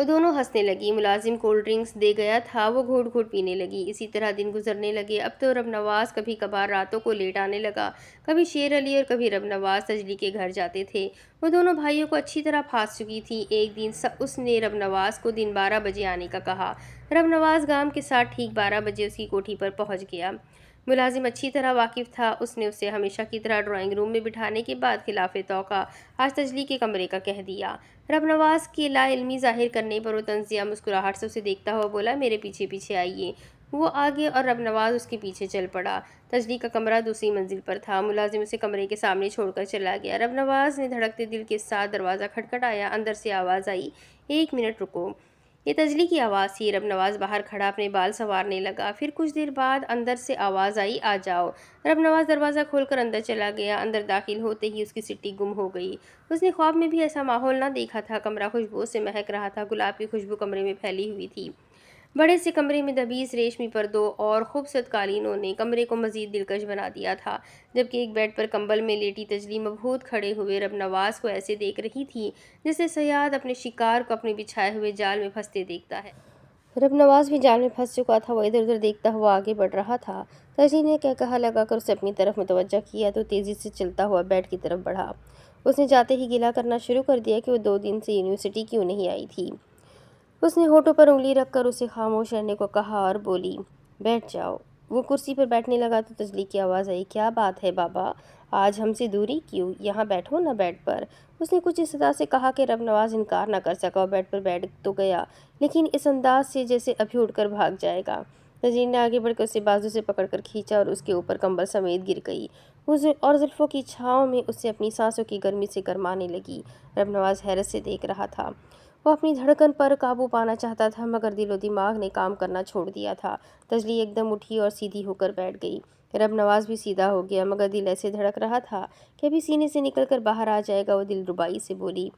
وہ دونوں ہنسنے لگی۔ ملازم کولڈ ڈرنکس دے گیا تھا، وہ گھوٹ گھوٹ پینے لگی۔ اسی طرح دن گزرنے لگے۔ اب تو رب نواز کبھی کبھار راتوں کو لیٹ آنے لگا۔ کبھی شیر علی اور کبھی رب نواز تجلی کے گھر جاتے تھے۔ وہ دونوں بھائیوں کو اچھی طرح پھانس چکی تھی۔ ایک دن اس نے رب نواز کو دن 12 بجے آنے کا کہا۔ رب نواز گام کے ساتھ ٹھیک 12 بجے اس کی کوٹھی پر پہنچ گیا۔ ملازم اچھی طرح واقف تھا۔ اس نے اسے ہمیشہ کی طرح ڈرائنگ روم میں بٹھانے کے بعد خلاف توقع آج تجلی کے کمرے کا کہہ دیا۔ رب نواز کی لا علمی ظاہر کرنے پر وہ طنزیہ مسکراہٹ سے اسے دیکھتا ہوا بولا، میرے پیچھے پیچھے آئیے۔ وہ آگے اور رب نواز اس کے پیچھے چل پڑا۔ تجلی کا کمرہ دوسری منزل پر تھا۔ ملازم اسے کمرے کے سامنے چھوڑ کر چلا گیا۔ رب نواز نے دھڑکتے دل کے ساتھ دروازہ کھٹکھٹایا۔ اندر سے آواز آئی، 1 منٹ رکو۔ یہ تجلی کی آواز تھی۔ رب نواز باہر کھڑا اپنے بال سنوارنے لگا۔ پھر کچھ دیر بعد اندر سے آواز آئی، آ جاؤ۔ رب نواز دروازہ کھول کر اندر چلا گیا۔ اندر داخل ہوتے ہی اس کی سٹی گم ہو گئی۔ اس نے خواب میں بھی ایسا ماحول نہ دیکھا تھا۔ کمرہ خوشبو سے مہک رہا تھا۔ گلاب کی خوشبو کمرے میں پھیلی ہوئی تھی۔ بڑے سے کمرے میں دبیز ریشمی پردوں اور خوبصورت قالینوں نے کمرے کو مزید دلکش بنا دیا تھا، جبکہ ایک بیڈ پر کمبل میں لیٹی تجلی مبہوت کھڑے ہوئے رب نواز کو ایسے دیکھ رہی تھی جیسے صیاد اپنے شکار کو اپنے بچھائے ہوئے جال میں پھنستے دیکھتا ہے۔ رب نواز بھی جال میں پھنس چکا تھا۔ وہ ادھر ادھر دیکھتا ہوا آگے بڑھ رہا تھا۔ تجلی نے کہا لگا کر اسے اپنی طرف متوجہ کیا تو تیزی سے چلتا ہوا بیڈ کی طرف بڑھا۔ اس نے جاتے ہی گلہ کرنا شروع کر دیا کہ وہ 2 دن سے یونیورسٹی کیوں نہیں آئی تھی۔ اس نے ہونٹوں پر انگلی رکھ کر اسے خاموش رہنے کو کہا اور بولی، بیٹھ جاؤ۔ وہ کرسی پر بیٹھنے لگا تو تجلی کی آواز آئی، کیا بات ہے بابا، آج ہم سے دوری کیوں؟ یہاں بیٹھو نا بیڈ پر۔ اس نے کچھ اس طرح سے کہا کہ رب نواز انکار نہ کر سکا اور بیڈ پر بیٹھ تو گیا، لیکن اس انداز سے جیسے ابھی اٹھ کر بھاگ جائے گا۔ تجلی نے آگے بڑھ کر اسے بازو سے پکڑ کر کھینچا اور اس کے اوپر کمبل سمیت گر گئی اور زلفوں کی چھاؤں میں اسے اپنی سانسوں کی گرمی سے گرمانے لگی۔ رب نواز حیرت سے دیکھ رہا تھا۔ وہ اپنی دھڑکن پر قابو پانا چاہتا تھا مگر دل و دماغ نے کام کرنا چھوڑ دیا تھا۔ تجلی ایک دم اٹھی اور سیدھی ہو کر بیٹھ گئی۔ رب نواز بھی سیدھا ہو گیا مگر دل ایسے دھڑک رہا تھا کہ ابھی سینے سے نکل کر باہر آ جائے گا۔ وہ دل ربائی سے بولی،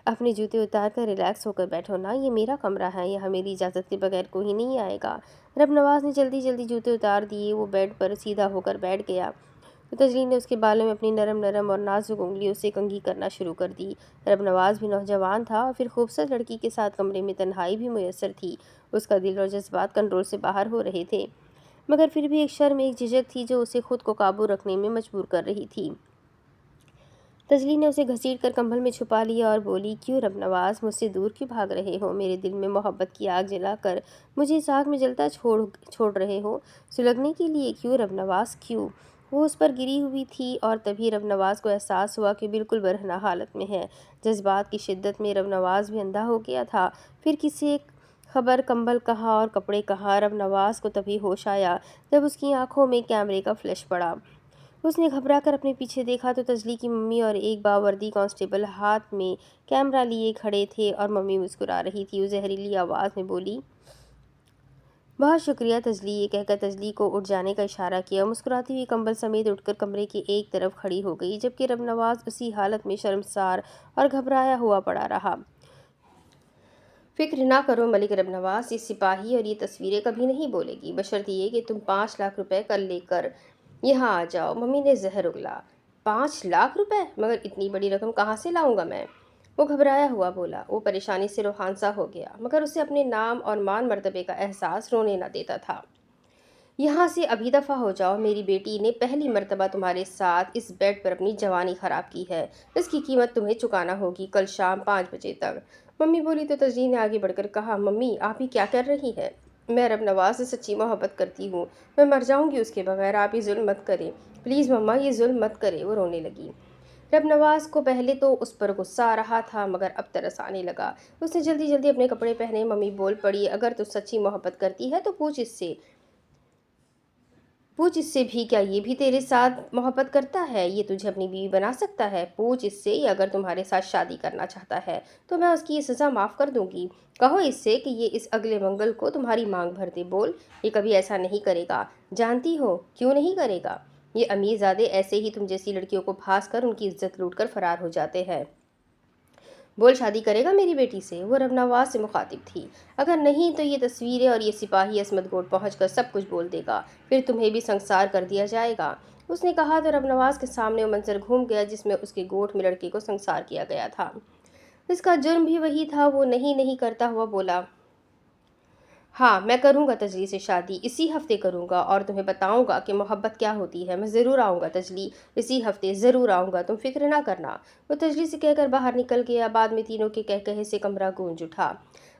اپنے جوتے اتار کر ریلیکس ہو کر بیٹھو نا، یہ میرا کمرہ ہے، یہاں میری اجازت کے بغیر کوئی نہیں آئے گا۔ رب نواز نے جلدی جلدی جوتے اتار دیے۔ وہ بیڈ پر سیدھا ہو کر بیٹھ گیا تو تجلی نے اس کے بالوں میں اپنی نرم نرم اور نازک انگلیوں سے کنگھی کرنا شروع کر دی۔ رب نواز بھی نوجوان تھا اور پھر خوبصورت لڑکی کے ساتھ کمرے میں تنہائی بھی میسر تھی۔ اس کا دل اور جذبات کنٹرول سے باہر ہو رہے تھے مگر پھر بھی ایک شرم، ایک جھجک تھی جو اسے خود کو قابو رکھنے میں مجبور کر رہی تھی۔ تجلی نے اسے گھسیٹ کر کمبل میں چھپا لیا اور بولی، کیوں رب نواز، مجھ سے دور کیوں بھاگ رہے ہو؟ میرے دل میں محبت کی آگ جلا کر مجھے اس آگ میں جلتا چھوڑ رہے ہو؟ سلگنے کے لیے؟ کیوں رب نواز، کیوں؟ وہ اس پر گری ہوئی تھی اور تبھی رب نواز کو احساس ہوا کہ بالکل برہنہ حالت میں ہے۔ جذبات کی شدت میں رب نواز بھی اندھا ہو گیا تھا۔ پھر کسی خبر کمبل کہاں اور کپڑے کہاں؟ رب نواز کو تبھی ہوش آیا جب اس کی آنکھوں میں کیمرے کا فلیش پڑا۔ اس نے گھبرا کر اپنے پیچھے دیکھا تو تجلی کی ممی اور ایک باوردی کانسٹیبل ہاتھ میں کیمرہ لیے کھڑے تھے اور ممی مسکرا رہی تھی۔ وہ زہریلی آواز میں بولی، بہت شکریہ تجلی۔ یہ کہہ کر تجلی کو اٹھ جانے کا اشارہ کیا۔ مسکراتی ہوئی کمبل سمیت اٹھ کر کمرے کے ایک طرف کھڑی ہو گئی جبکہ رب نواز اسی حالت میں شرمسار اور گھبرایا ہوا پڑا رہا۔ فکر نہ کرو ملک رب نواز، یہ سپاہی اور یہ تصویریں کبھی نہیں بولے گی، بشرط یہ کہ تم 5 لاکھ روپے کل لے کر یہاں آ جاؤ۔ ممی نے زہر اگلا، 5 لاکھ روپے؟ مگر اتنی بڑی رقم کہاں سے لاؤں گا میں؟ وہ گھبرایا ہوا بولا۔ وہ پریشانی سے روحان سا ہو گیا مگر اسے اپنے نام اور مان مرتبے کا احساس رونے نہ دیتا تھا۔ یہاں سے ابھی دفع ہو جاؤ، میری بیٹی نے پہلی مرتبہ تمہارے ساتھ اس بیڈ پر اپنی جوانی خراب کی ہے، اس کی قیمت تمہیں چکانا ہوگی کل شام 5 بجے تک۔ ممی بولی تو تجلی نے آگے بڑھ کر کہا، ممی آپ ہی کیا کر رہی ہیں؟ میں رب نواز سے سچی محبت کرتی ہوں، میں مر جاؤں گی اس کے بغیر، آپ یہ ظلم مت کریں، پلیز مما یہ ظلم مت کریں۔ وہ رونے لگی۔ رب نواز کو پہلے تو اس پر غصہ آ رہا تھا مگر اب ترس آنے لگا۔ اس نے جلدی جلدی اپنے کپڑے پہنے۔ ممی بول پڑی، اگر تو سچی محبت کرتی ہے تو پوچھ اس سے بھی، کیا یہ بھی تیرے ساتھ محبت کرتا ہے؟ یہ تجھے اپنی بیوی بنا سکتا ہے؟ پوچھ اس سے، اگر تمہارے ساتھ شادی کرنا چاہتا ہے تو میں اس کی یہ سزا معاف کر دوں گی۔ کہو اس سے کہ یہ اس اگلے منگل کو تمہاری مانگ بھر دے۔ بول، یہ کبھی ایسا نہیں کرے گا، جانتی ہو کیوں نہیں کرے گا؟ یہ امیر زادے ایسے ہی تم جیسی لڑکیوں کو پھانس کر ان کی عزت لوٹ کر فرار ہو جاتے ہیں۔ بول، شادی کرے گا میری بیٹی سے؟ وہ رب نواز سے مخاطب تھی۔ اگر نہیں تو یہ تصویریں اور یہ سپاہی عصمت گوٹ پہنچ کر سب کچھ بول دے گا، پھر تمہیں بھی سنسار کر دیا جائے گا۔ اس نے کہا تو رب نواز کے سامنے وہ منظر گھوم گیا جس میں اس کے گوٹ میں لڑکے کو سنسار کیا گیا تھا۔ اس کا جرم بھی وہی تھا، وہ نہیں کرتا ہوا بولا، ہاں میں کروں گا تجلی سے شادی، اسی ہفتے کروں گا، اور تمہیں بتاؤں گا کہ محبت کیا ہوتی ہے۔ میں ضرور آؤں گا تجلی، اسی ہفتے ضرور آؤں گا، تم فکر نہ کرنا۔ وہ تجلی سے کہہ کر باہر نکل گیا۔ بعد میں تینوں کے کہے سے کمرہ گونج اٹھا۔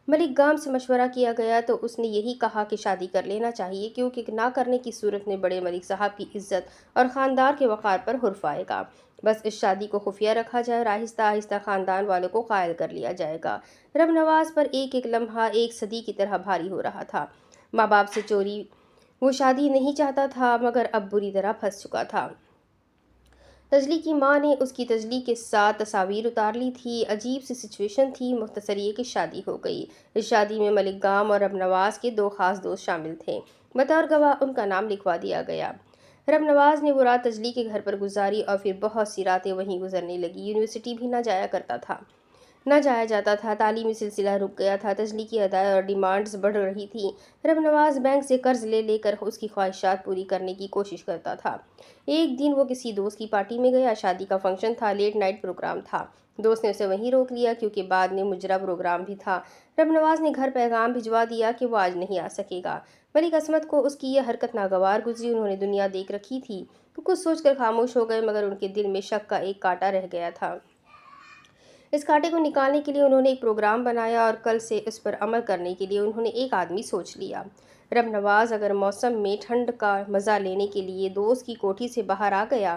ملک گام سے مشورہ کیا گیا تو اس نے یہی کہا کہ شادی کر لینا چاہیے، کیونکہ نہ کرنے کی صورت میں بڑے ملک صاحب کی عزت اور خاندان کے وقار پر حرف آئے گا۔ بس اس شادی کو خفیہ رکھا جائے اور آہستہ آہستہ خاندان والوں کو قائل کر لیا جائے گا۔ رب نواز پر ایک ایک لمحہ ایک صدی کی طرح بھاری ہو رہا تھا۔ ماں باپ سے چوری وہ شادی نہیں چاہتا تھا، مگر اب بری طرح پھنس چکا تھا۔ تجلی کی ماں نے اس کی تجلی کے ساتھ تصاویر اتار لی تھی۔ عجیب سی سچویشن تھی۔ مختصر یہ کہ شادی ہو گئی۔ اس شادی میں ملک گام اور رب نواز کے دو خاص دوست شامل تھے۔ بطور گواہ ان کا نام لکھوا دیا گیا۔ رب نواز نے وہ رات تجلی کے گھر پر گزاری اور پھر بہت سی راتیں وہیں گزرنے لگی۔ یونیورسٹی بھی نہ جایا جاتا تھا۔ تعلیمی سلسلہ رک گیا تھا۔ تجلی کی ادائیں اور ڈیمانڈز بڑھ رہی تھیں۔ رب نواز بینک سے قرض لے کر اس کی خواہشات پوری کرنے کی کوشش کرتا تھا۔ ایک دن وہ کسی دوست کی پارٹی میں گیا۔ شادی کا فنکشن تھا، لیٹ نائٹ پروگرام تھا۔ دوست نے اسے وہیں روک لیا کیونکہ بعد میں مجرا پروگرام بھی تھا۔ رب نواز نے گھر پیغام بھجوا دیا کہ وہ آج نہیں آ سکے گا۔ ملک عصمت کو اس کی یہ حرکت ناگوار گزری۔ انہوں نے دنیا دیکھ رکھی تھی تو کچھ سوچ کر خاموش ہو گئے، مگر ان کے دل میں شک کا ایک کانٹا رہ گیا تھا۔ اس کانٹے کو نکالنے کے لیے انہوں نے ایک پروگرام بنایا اور کل سے اس پر عمل کرنے کے لیے انہوں نے ایک آدمی سوچ لیا۔ رب نواز اگر موسم میں ٹھنڈ کا مزہ لینے کے لیے دوست کی کوٹھی سے باہر آ گیا۔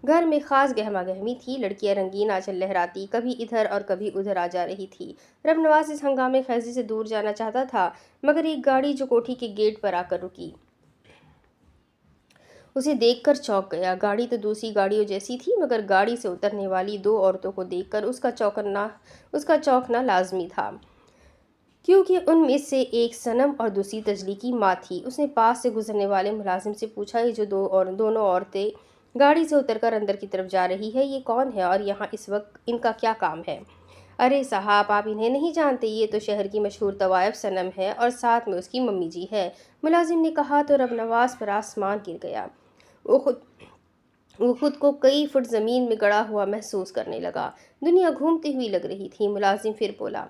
گھر میں خاص گہما گہمی تھی۔ لڑکیاں رنگین آنچل لہراتی کبھی ادھر اور کبھی ادھر آ جا رہی تھی۔ رب نواز اس ہنگامے خیزی سے دور جانا چاہتا تھا، مگر ایک گاڑی جو کوٹھی کے گیٹ پر آ کر رکی، اسے دیکھ کر چونک گیا۔ گاڑی تو دوسری گاڑیوں جیسی تھی، مگر گاڑی سے اترنے والی دو عورتوں کو دیکھ کر اس کا چونکنا لازمی تھا، کیونکہ ان میں سے ایک صنم اور دوسری تجلی کی ماں تھی۔ اس نے پاس سے گزرنے والے ملازم سے پوچھا، یہ جو دونوں عورتیں گاڑی سے اتر کر اندر کی طرف جا رہی ہے، یہ کون ہے اور یہاں اس وقت ان کا کیا کام ہے؟ ارے صاحب، آپ انہیں نہیں جانتے، یہ تو شہر کی مشہور طوائف صنم ہے اور ساتھ میں اس کی ممی جی ہے، ملازم نے کہا تو رب نواز پر آسمان گر گیا۔ وہ خود کو کئی فٹ زمین میں گڑا ہوا محسوس کرنے لگا۔ دنیا گھومتی ہوئی لگ رہی تھی۔ ملازم پھر بولا،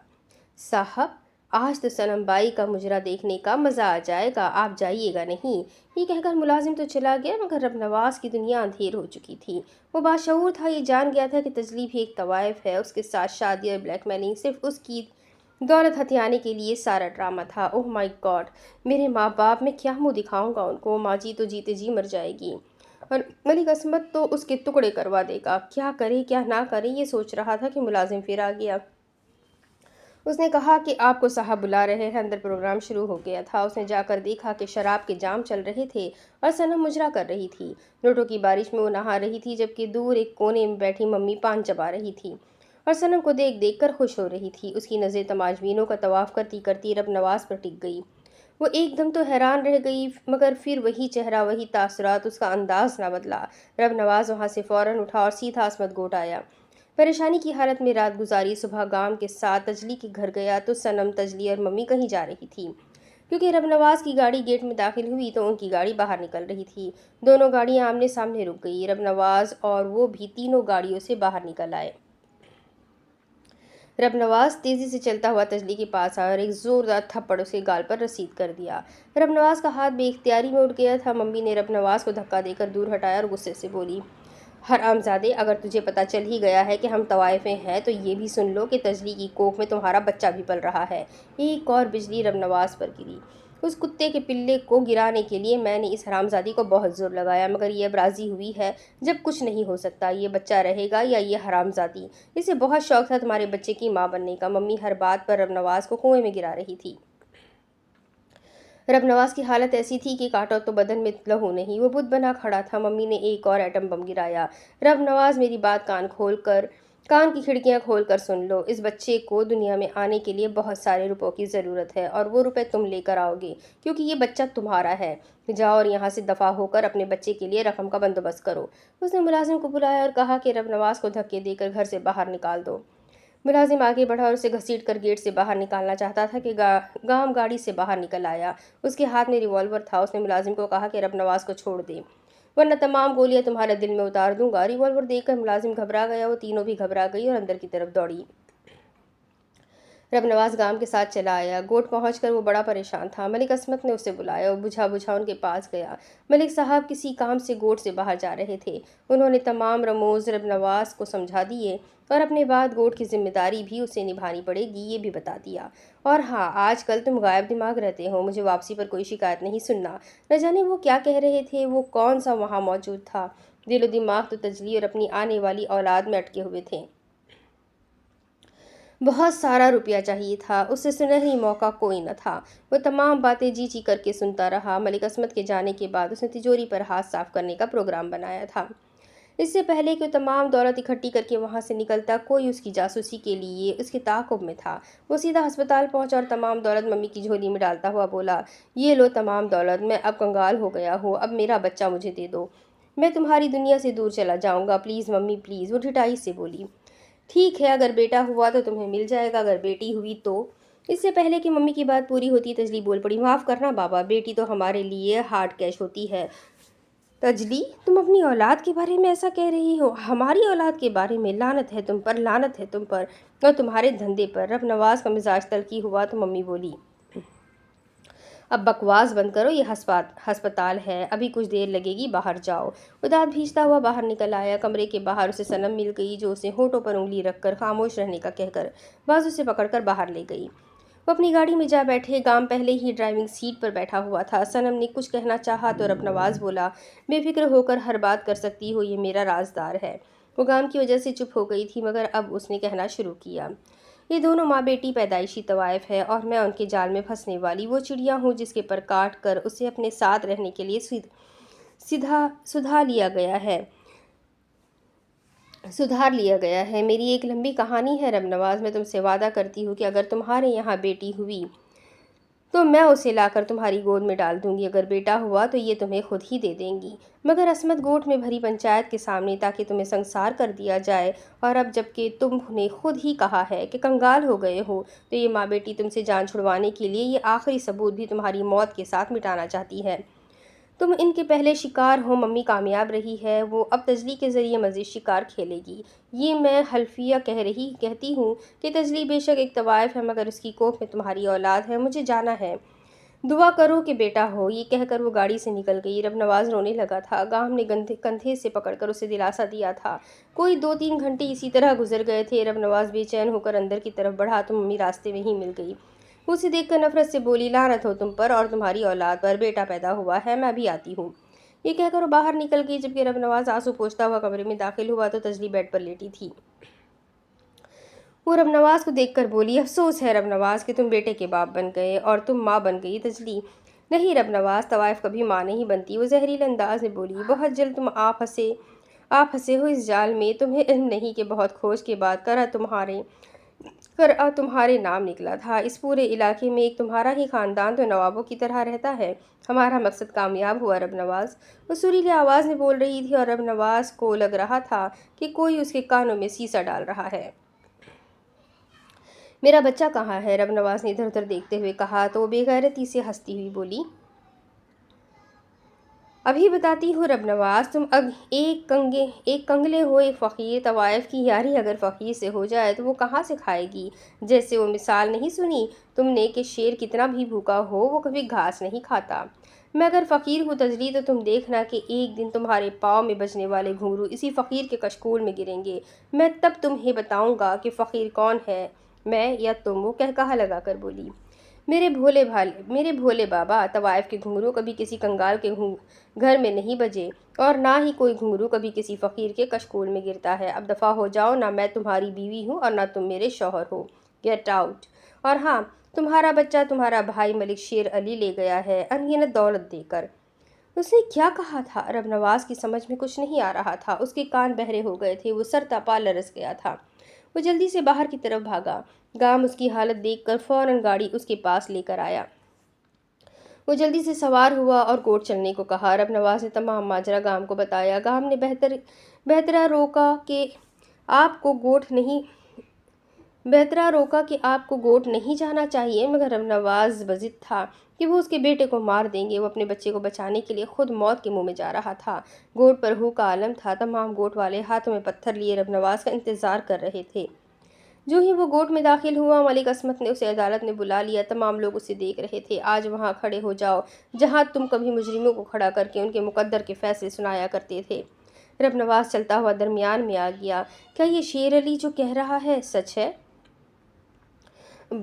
صاحب آج تو صنم بائی کا مجرا دیکھنے کا مزہ آ جائے گا، آپ جائیے گا نہیں؟ یہ کہہ کر ملازم تو چلا گیا، مگر رب نواز کی دنیا اندھیر ہو چکی تھی۔ وہ باشعور تھا، یہ جان گیا تھا کہ تجلی بھی ایک طوائف ہے۔ اس کے ساتھ شادی اور بلیک میلنگ صرف اس کی دولت ہتھیانے کے لیے سارا ڈرامہ تھا۔ اوہ مائی گاڈ، میرے ماں باپ، میں کیا منہ دکھاؤں گا ان کو؟ ماں جی تو جیتے جی مر جائے گی اور ملک عصمت تو اس کے ٹکڑے کروا دے گا۔ کیا کرے کیا نہ کرے، یہ سوچ رہا تھا کہ ملازم پھر آ گیا۔ اس نے کہا کہ آپ کو صاحب بلا رہے ہیں۔ اندر پروگرام شروع ہو گیا تھا۔ اس نے جا کر دیکھا کہ شراب کے جام چل رہے تھے اور صنم مجرا کر رہی تھی۔ نوٹوں کی بارش میں وہ نہا رہی تھی، جبکہ دور ایک کونے میں بیٹھی ممی پان چبا رہی تھی اور صنم کو دیکھ کر خوش ہو رہی تھی۔ اس کی نظریں تماشبینوں کا طواف کرتی کرتی رب نواز پر ٹک گئی۔ وہ ایک دم تو حیران رہ گئی، مگر پھر وہی چہرہ، وہی تاثرات، اس کا انداز نہ بدلا۔ رب نواز وہاں سے فوراً اٹھا اور سیدھا عصمت گوٹ آیا۔ پریشانی کی حالت میں رات گزاری۔ صبح گام کے ساتھ تجلی کے گھر گیا تو صنم، تجلی اور ممی کہیں جا رہی تھی۔ کیونکہ رب نواز کی گاڑی گیٹ میں داخل ہوئی تو ان کی گاڑی باہر نکل رہی تھی۔ دونوں گاڑیاں آمنے سامنے رک گئی۔ رب نواز اور وہ بھی تینوں گاڑیوں سے باہر نکل آئے۔ رب نواز تیزی سے چلتا ہوا تجلی کے پاس آیا اور ایک زوردار تھپڑ اس کے گال پر رسید کر دیا۔ رب نواز کا ہاتھ بے اختیاری میں اٹھ گیا تھا۔ ممی نے رب نواز کو دھکا دے کر دور ہٹایا اور غصے سے بولی، حرامزادے، اگر تجھے پتہ چل ہی گیا ہے کہ ہم طوائفیں ہیں تو یہ بھی سن لو کہ تجلی کی کوکھ میں تمہارا بچہ بھی پل رہا ہے۔ ایک اور بجلی رب نواز پر گری۔ اس کتے کے پلے کو گرانے کے لیے میں نے اس حرامزادی کو بہت زور لگایا، مگر یہ اب راضی ہوئی ہے جب کچھ نہیں ہو سکتا۔ یہ بچہ رہے گا یا یہ حرامزادی؟ اسے بہت شوق تھا تمہارے بچے کی ماں بننے کا۔ ممی ہر بات پر رب نواز کو کنویں میں گرا رہی تھی۔ رب نواز کی حالت ایسی تھی کہ کاٹا تو بدن میں لہو نہیں، وہ بت بنا کھڑا تھا۔ ممی نے ایک اور ایٹم بم گرایا۔ رب نواز، میری بات کان کی کھڑکیاں کھول کر سن لو۔ اس بچے کو دنیا میں آنے کے لیے بہت سارے روپوں کی ضرورت ہے اور وہ روپے تم لے کر آؤ گے، کیونکہ یہ بچہ تمہارا ہے۔ جاؤ اور یہاں سے دفع ہو کر اپنے بچے کے لیے رقم کا بندوبست کرو۔ اس نے ملازم کو بلایا اور کہا کہ رب نواز کو دھکے دے کر گھر سے باہر نکال دو۔ ملازم آگے بڑھا اور اسے گھسیٹ کر گیٹ سے باہر نکالنا چاہتا تھا کہ گام گاڑی سے باہر نکل آیا۔ اس کے ہاتھ میں ریوالور تھا۔ اس نے ملازم کو کہا کہ رب نواز کو چھوڑ دے، ورنہ تمام گولیاں تمہارے دل میں اتار دوں گا۔ ریوالور دیکھ کر ملازم گھبرا گیا۔ وہ تینوں بھی گھبرا گئی اور اندر کی طرف دوڑی۔ رب نواز گام کے ساتھ چلا آیا۔ گوٹ پہنچ کر وہ بڑا پریشان تھا۔ ملک عصمت نے اسے بلایا اور بجھا ان کے پاس گیا۔ ملک صاحب کسی کام سے گوٹ سے باہر جا رہے تھے۔ انہوں نے تمام رموز رب نواز کو سمجھا دیے اور اپنے بعد گوٹ کی ذمہ داری بھی اسے نبھانی پڑے گی یہ بھی بتا دیا۔ اور ہاں، آج کل تم غائب دماغ رہتے ہو، مجھے واپسی پر کوئی شکایت نہیں سننا۔ نہ جانے وہ کیا کہہ رہے تھے، وہ کون سا وہاں موجود تھا۔ دل و دماغ تو تجلی اور اپنی آنے والی اولاد میں اٹکے ہوئے تھے۔ بہت سارا روپیہ چاہیے تھا، اس سے سنہری موقع کوئی نہ تھا۔ وہ تمام باتیں جی چی کر کے سنتا رہا۔ ملک عصمت کے جانے کے بعد اس نے تجوری پر ہاتھ صاف کرنے کا پروگرام بنایا تھا۔ اس سے پہلے کہ وہ تمام دولت اکٹھی کر کے وہاں سے نکلتا، کوئی اس کی جاسوسی کے لیے اس کے تعاقب میں تھا۔ وہ سیدھا ہسپتال پہنچا اور تمام دولت ممی کی جھولی میں ڈالتا ہوا بولا، یہ لو تمام دولت، میں اب کنگال ہو گیا ہوں، اب میرا بچہ مجھے دے دو، میں تمہاری دنیا سے دور چلا جاؤں گا، پلیز ممی پلیز۔ وہ ڈھٹائی سے بولی، ٹھیک ہے، اگر بیٹا ہوا تو تمہیں مل جائے گا، اگر بیٹی ہوئی تو۔ اس سے پہلے کہ ممی کی بات پوری ہوتی تجلی بول پڑی، معاف کرنا بابا، بیٹی تو ہمارے لیے ہارڈ کیش ہوتی ہے۔ تجلی، تم اپنی اولاد کے بارے میں ایسا کہہ رہی ہو؟ ہماری اولاد کے بارے میں؟ لعنت ہے تم پر، لعنت ہے تم پر اور تمہارے دھندے پر۔ رب نواز کا مزاج تلخی ہوا تو ممی بولی، اب بکواس بند کرو، یہ ہسپتال ہے، ابھی کچھ دیر لگے گی، باہر جاؤ۔ وہ دانت بھینچتا ہوا باہر نکل آیا۔ کمرے کے باہر اسے صنم مل گئی جو اسے ہونٹوں پر انگلی رکھ کر خاموش رہنے کا کہہ کر بازو سے پکڑ کر باہر لے گئی۔ وہ اپنی گاڑی میں جا بیٹھے۔ گام پہلے ہی ڈرائیونگ سیٹ پر بیٹھا ہوا تھا۔ صنم نے کچھ کہنا چاہا تو رب نواز بولا، بے فکر ہو کر ہر بات کر سکتی ہو، یہ میرا رازدار ہے۔ وہ گام کی وجہ سے چپ ہو گئی تھی، مگر اب اس نے کہنا شروع کیا، یہ دونوں ماں بیٹی پیدائشی طوائف ہے اور میں ان کے جال میں پھنسنے والی وہ چڑیا ہوں جس کے پر کاٹ کر اسے اپنے ساتھ رہنے کے لیے سدھار لیا گیا ہے۔ میری ایک لمبی کہانی ہے رب نواز، میں تم سے وعدہ کرتی ہوں کہ اگر تمہارے یہاں بیٹی ہوئی تو میں اسے لا کر تمہاری گود میں ڈال دوں گی، اگر بیٹا ہوا تو یہ تمہیں خود ہی دے دیں گی۔ مگر عصمت گوٹ میں بھری پنچایت کے سامنے تاکہ تمہیں سنسار کر دیا جائے، اور اب جب کہ تم نے خود ہی کہا ہے کہ کنگال ہو گئے ہو، تو یہ ماں بیٹی تم سے جان چھڑوانے کے لیے یہ آخری ثبوت بھی تمہاری موت کے ساتھ مٹانا چاہتی ہے۔ تم ان کے پہلے شکار ہو، ممی کامیاب رہی ہے، وہ اب تجلی کے ذریعے مزید شکار کھیلے گی۔ یہ میں حلفیہ کہتی ہوں کہ تجلی بے شک ایک طوائف ہے، مگر اس کی کوکھ میں تمہاری اولاد ہے، مجھے جانا ہے، دعا کرو کہ بیٹا ہو۔ یہ کہہ کر وہ گاڑی سے نکل گئی۔ رب نواز رونے لگا تھا۔ گام نے کندھے سے پکڑ کر اسے دلاسا دیا تھا۔ کوئی 2-3 گھنٹے اسی طرح گزر گئے تھے۔ رب نواز بے چین ہو کر اندر کی طرف بڑھا تو ممی راستے میں ہی مل گئی۔ وہ اسے دیکھ کر نفرت سے بولی، لعنت ہو تم پر اور تمہاری اولاد پر، بیٹا پیدا ہوا ہے، میں ابھی آتی ہوں۔ یہ کہہ کر وہ باہر نکل گئی۔ جبکہ رب نواز آنسو پوچھتا ہوا کمرے میں داخل ہوا تو تجلی بیڈ پر لیٹی تھی۔ وہ رب نواز کو دیکھ کر بولی، افسوس ہے رب نواز کہ تم بیٹے کے باپ بن گئے اور تم ماں بن گئی۔ تجلی، نہیں رب نواز، طوائف کبھی ماں نہیں بنتی۔ وہ زہریلے انداز میں بولی، بہت جلد تم آپ پھنسے ہو اس جال میں، تمہیں علم نہیں کہ بہت کھوج کے بعد کرا تمہارے نام نکلا تھا۔ اس پورے علاقے میں ایک تمہارا ہی خاندان تو نوابوں کی طرح رہتا ہے۔ ہمارا مقصد کامیاب ہوا رب نواز۔ وہ سریلی آواز میں بول رہی تھی اور رب نواز کو لگ رہا تھا کہ کوئی اس کے کانوں میں سیسا ڈال رہا ہے۔ میرا بچہ کہاں ہے؟ رب نواز نے ادھر ادھر دیکھتے ہوئے کہا تو وہ بے غیرتی سے ہنستی ہوئی بولی، ابھی بتاتی ہوں رب نواز، تم ایک کنگلے ہو، ایک فقیر، طوائف کی یاری اگر فقیر سے ہو جائے تو وہ کہاں سے کھائے گی؟ جیسے وہ مثال نہیں سنی تم نے کہ شیر کتنا بھی بھوکا ہو وہ کبھی گھاس نہیں کھاتا۔ میں اگر فقیر ہوں تجلی تو تم دیکھنا کہ ایک دن تمہارے پاؤں میں بجنے والے گھنگرو اسی فقیر کے کشکول میں گریں گے، میں تب تمہیں بتاؤں گا کہ فقیر کون ہے، میں یا تم۔ وہ قہقہا لگا کر بولی، میرے بھولے بابا، طوائف کے گھنگرو کبھی کسی کنگال کے گھر میں نہیں بجے اور نہ ہی کوئی گھنگرو کبھی کسی فقیر کے کشکول میں گرتا ہے۔ اب دفع ہو جاؤ، نہ میں تمہاری بیوی ہوں اور نہ تم میرے شوہر ہو، گیٹ آؤٹ۔ اور ہاں، تمہارا بچہ تمہارا بھائی ملک شیر علی لے گیا ہے انگنت دولت دے کر۔ اس نے کیا کہا تھا؟ رب نواز کی سمجھ میں کچھ نہیں آ رہا تھا۔ اس کے کان بہرے ہو گئے تھے، وہ سر تاپا لرز گیا تھا۔ وہ جلدی سے باہر کی طرف بھاگا۔ گام اس کی حالت دیکھ کر فوراً گاڑی اس کے پاس لے کر آیا۔ وہ جلدی سے سوار ہوا اور گوٹ چلنے کو کہا۔ رب نواز نے تمام ماجرا گام کو بتایا۔ گام نے بہترا روکا کہ آپ کو گوٹ نہیں جانا چاہیے، مگر رب نواز بضد تھا کہ وہ اس کے بیٹے کو مار دیں گے۔ وہ اپنے بچے کو بچانے کے لیے خود موت کے منہ میں جا رہا تھا۔ گوٹ پر ہو کا عالم تھا۔ تمام گوٹ والے ہاتھوں میں پتھر لیے رب نواز کا انتظار کر رہے تھے۔ جو ہی وہ گوٹ میں داخل ہوا، ملک عصمت نے اسے عدالت میں بلا لیا۔ تمام لوگ اسے دیکھ رہے تھے۔ آج وہاں کھڑے ہو جاؤ جہاں تم کبھی مجرموں کو کھڑا کر کے ان کے مقدر کے فیصلے سنایا کرتے تھے۔ رب نواز چلتا ہوا درمیان میں آ گیا۔ کیا یہ شیر علی جو کہہ رہا ہے سچ ہے؟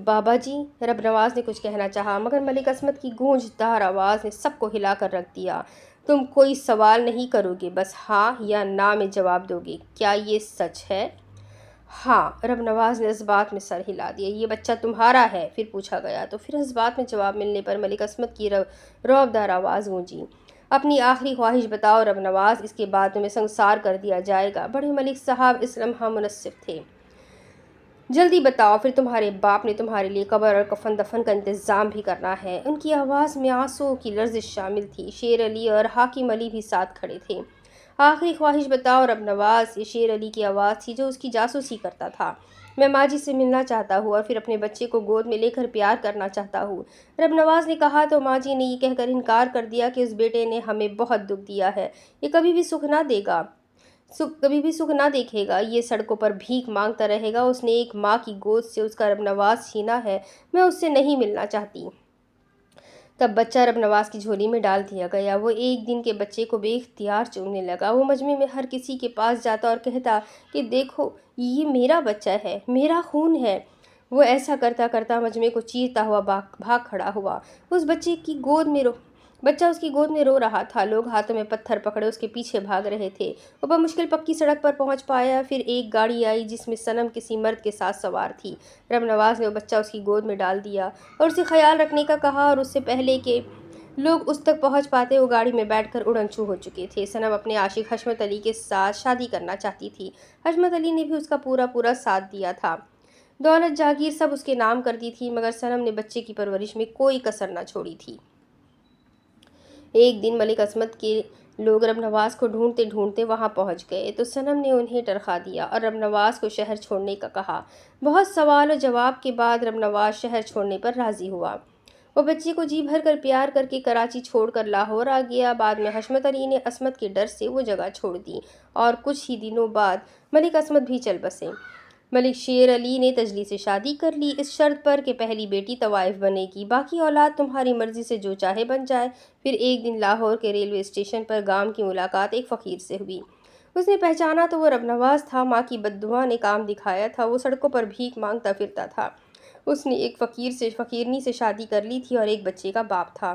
بابا جی، رب نواز نے کچھ کہنا چاہا مگر ملک عصمت کی گونجدار آواز نے سب کو ہلا کر رکھ دیا۔ تم کوئی سوال نہیں کرو گے، بس ہاں یا نا میں جواب دو گے۔ کیا یہ سچ ہے؟ ہاں، رب نواز نے اس بات میں سر ہلا دیا۔ یہ بچہ تمہارا ہے؟ پھر پوچھا گیا تو پھر اس بات میں جواب ملنے پر ملک عصمت کی رعبدار آواز گونجی۔ اپنی آخری خواہش بتاؤ رب نواز، اس کے بعد تمہیں سنسار کر دیا جائے گا۔ بڑے ملک صاحب اس لمحہ منصف تھے۔ جلدی بتاؤ، پھر تمہارے باپ نے تمہارے لیے قبر اور کفن دفن کا انتظام بھی کرنا ہے۔ ان کی آواز میں آنسوؤں کی لرزش شامل تھی۔ شیر علی اور حاکم علی بھی ساتھ کھڑے تھے۔ آخری خواہش بتاؤ رب نواز، یہ شیر علی کی آواز تھی جو اس کی جاسوسی کرتا تھا۔ میں ماجی سے ملنا چاہتا ہوں اور پھر اپنے بچے کو گود میں لے کر پیار کرنا چاہتا ہوں۔ رب نواز نے کہا تو ماجی نے یہ کہہ کر انکار کر دیا کہ اس بیٹے نے ہمیں بہت دکھ دیا ہے، یہ کبھی بھی سکھ نہ دیکھے گا، یہ سڑکوں پر بھیک مانگتا رہے گا۔ اس نے ایک ماں کی گود سے اس کا رب نواز چھینا ہے، میں اس سے نہیں ملنا چاہتی۔ تب بچہ رب نواز کی جھولی میں ڈال دیا گیا۔ وہ ایک دن کے بچے کو بے اختیار چومنے لگا۔ وہ مجمع میں ہر کسی کے پاس جاتا اور کہتا کہ دیکھو یہ میرا بچہ ہے، میرا خون ہے۔ وہ ایسا کرتا کرتا مجمع کو چیرتا ہوا بھاگ کھڑا ہوا۔ بچہ اس کی گود میں رو رہا تھا۔ لوگ ہاتھوں میں پتھر پکڑے اس کے پیچھے بھاگ رہے تھے۔ وہ بمشکل پکی سڑک پر پہنچ پایا۔ پھر ایک گاڑی آئی جس میں صنم کسی مرد کے ساتھ سوار تھی۔ رب نواز نے وہ بچہ اس کی گود میں ڈال دیا اور اسے خیال رکھنے کا کہا، اور اس سے پہلے کہ لوگ اس تک پہنچ پاتے وہ گاڑی میں بیٹھ کر اڑن چھو ہو چکے تھے۔ صنم اپنے عاشق حشمت علی کے ساتھ شادی کرنا چاہتی تھی۔ حشمت علی نے بھی اس کا پورا ساتھ دیا تھا۔ دولت جاگیر سب اس کے نام کرتی تھی، مگر صنم نے بچے کی پرورش میں کوئی کسر نہ چھوڑی تھی۔ ایک دن ملک عصمت کے لوگ رب نواز کو ڈھونڈتے ڈھونڈتے وہاں پہنچ گئے تو صنم نے انہیں ٹرخا دیا اور رب نواز کو شہر چھوڑنے کا کہا۔ بہت سوال و جواب کے بعد رب نواز شہر چھوڑنے پر راضی ہوا۔ وہ بچے کو جی بھر کر پیار کر کے کراچی چھوڑ کر لاہور آ گیا۔ بعد میں حشمت علی نے عصمت کے ڈر سے وہ جگہ چھوڑ دی اور کچھ ہی دنوں بعد ملک عصمت بھی چل بسے۔ ملک شیر علی نے تجلی سے شادی کر لی، اس شرط پر کہ پہلی بیٹی طوائف بنے گی، باقی اولاد تمہاری مرضی سے جو چاہے بن جائے۔ پھر ایک دن لاہور کے ریلوے اسٹیشن پر گام کی ملاقات ایک فقیر سے ہوئی۔ اس نے پہچانا تو وہ رب نواز تھا۔ ماں کی بددعا نے کام دکھایا تھا۔ وہ سڑکوں پر بھیک مانگتا پھرتا تھا۔ اس نے ایک فقیرنی سے شادی کر لی تھی اور ایک بچے کا باپ تھا۔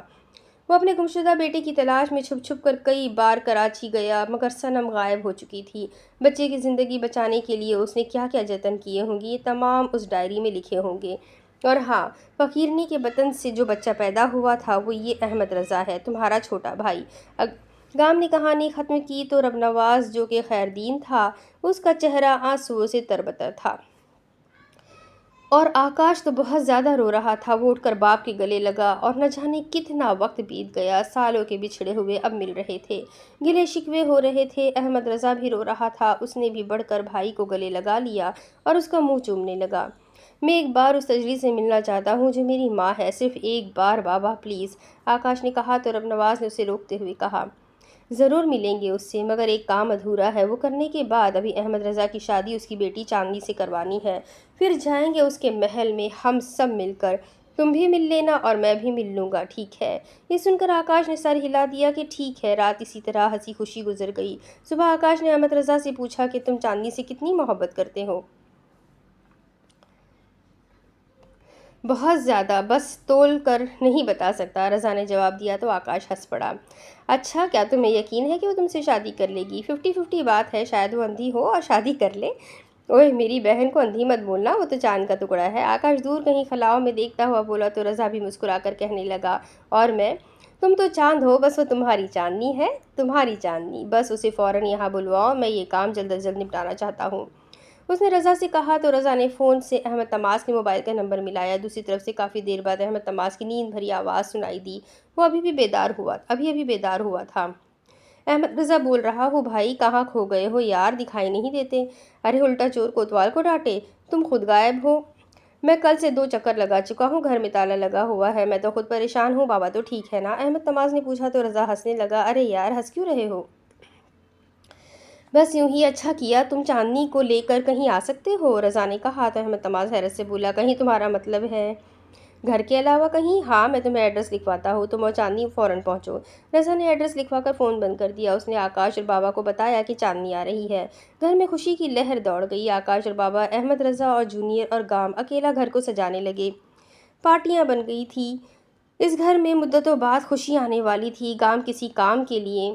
وہ اپنے گمشدہ بیٹے کی تلاش میں چھپ چھپ کر کئی بار کراچی گیا، مگر صنم غائب ہو چکی تھی۔ بچے کی زندگی بچانے کے لیے اس نے کیا کیا جتن کیے ہوں گے، یہ تمام اس ڈائری میں لکھے ہوں گے۔ اور ہاں، فقیرنی کے بطن سے جو بچہ پیدا ہوا تھا وہ یہ احمد رضا ہے، تمہارا چھوٹا بھائی۔ گام نے کہانی ختم کی تو رب نواز جو کہ خیردین تھا، اس کا چہرہ آنسوؤں سے تربتر تھا۔ اور آکاش تو بہت زیادہ رو رہا تھا۔ وہ اٹھ کر باپ کے گلے لگا اور نہ جانے کتنا وقت بیت گیا۔ سالوں کے بچھڑے ہوئے اب مل رہے تھے، گلے شکوے ہو رہے تھے۔ احمد رضا بھی رو رہا تھا۔ اس نے بھی بڑھ کر بھائی کو گلے لگا لیا اور اس کا منہ چومنے لگا۔ میں ایک بار اس تجلی سے ملنا چاہتا ہوں جو میری ماں ہے، صرف ایک بار بابا پلیز، آکاش نے کہا تو رب نواز نے اسے روکتے ہوئے کہا، ضرور ملیں گے اس سے، مگر ایک کام ادھورا ہے، وہ کرنے کے بعد ابھی احمد رضا کی شادی اس کی بیٹی چاندنی سے کروانی ہے، پھر جائیں گے اس کے محل میں ہم سب مل کر، تم بھی مل لینا اور میں بھی مل لوں گا، ٹھیک ہے؟ یہ سن کر آکاش نے سر ہلا دیا کہ ٹھیک ہے۔ رات اسی طرح ہنسی خوشی گزر گئی۔ صبح آکاش نے احمد رضا سے پوچھا کہ تم چاندنی سے کتنی محبت کرتے ہو؟ بہت زیادہ، بس تول کر نہیں بتا سکتا، رضا نے جواب دیا تو آکاش ہنس پڑا۔ اچھا، کیا تمہیں یقین ہے کہ وہ تم سے شادی کر لے گی؟ 50-50 بات ہے، شاید وہ اندھی ہو اور شادی کر لے۔ اوہ میری بہن کو اندھی مت بولنا، وہ تو چاند کا ٹکڑا ہے، آکاش دور کہیں خلاؤں میں دیکھتا ہوا بولا تو رضا بھی مسکرا کر کہنے لگا، اور میں؟ تم تو چاند ہو، بس وہ تمہاری چاندنی ہے، تمہاری چاندنی، بس اسے فوراً یہاں بلواؤ، میں یہ کام جلد از جلد نپٹانا چاہتا ہوں۔ اس نے رضا سے کہا تو رضا نے فون سے احمد تماس کے موبائل کا نمبر ملایا۔ دوسری طرف سے کافی دیر بعد احمد تماس کی نیند بھری آواز سنائی دی۔ وہ ابھی بیدار ہوا تھا۔ احمد رضا بول رہا، ہو بھائی، کہاں کھو گئے ہو یار، دکھائی نہیں دیتے؟ ارے الٹا چور کوتوال کو ڈانٹے، تم خود غائب ہو۔ میں کل سے 2 چکر لگا چکا ہوں، گھر میں تالا لگا ہوا ہے، میں تو خود پریشان ہوں، بابا تو ٹھیک ہے نا؟ احمد تماس نے پوچھا تو رضا ہنسنے لگا، ارے یار ہنس کیوں رہے ہو؟ بس یوں ہی اچھا کیا، تم چاندنی کو لے کر کہیں آ سکتے ہو؟ رضا نے کہا تو احمد تماز حیرت سے بولا، کہیں تمہارا مطلب ہے گھر کے علاوہ کہیں؟ ہاں، میں تمہیں ایڈریس لکھواتا ہوں، تم اور چاندنی فوراً پہنچو۔ رضا نے ایڈریس لکھوا کر فون بند کر دیا۔ اس نے آکاش اور بابا کو بتایا کہ چاندنی آ رہی ہے۔ گھر میں خوشی کی لہر دوڑ گئی۔ آکاش اور بابا، احمد، رضا اور جونیئر اور گام اکیلا گھر کو سجانے لگے۔ پارٹیاں بن گئی تھی۔ اس گھر میں مدتوں بعد خوشی آنے والی تھی۔ گام کسی کام کے لیے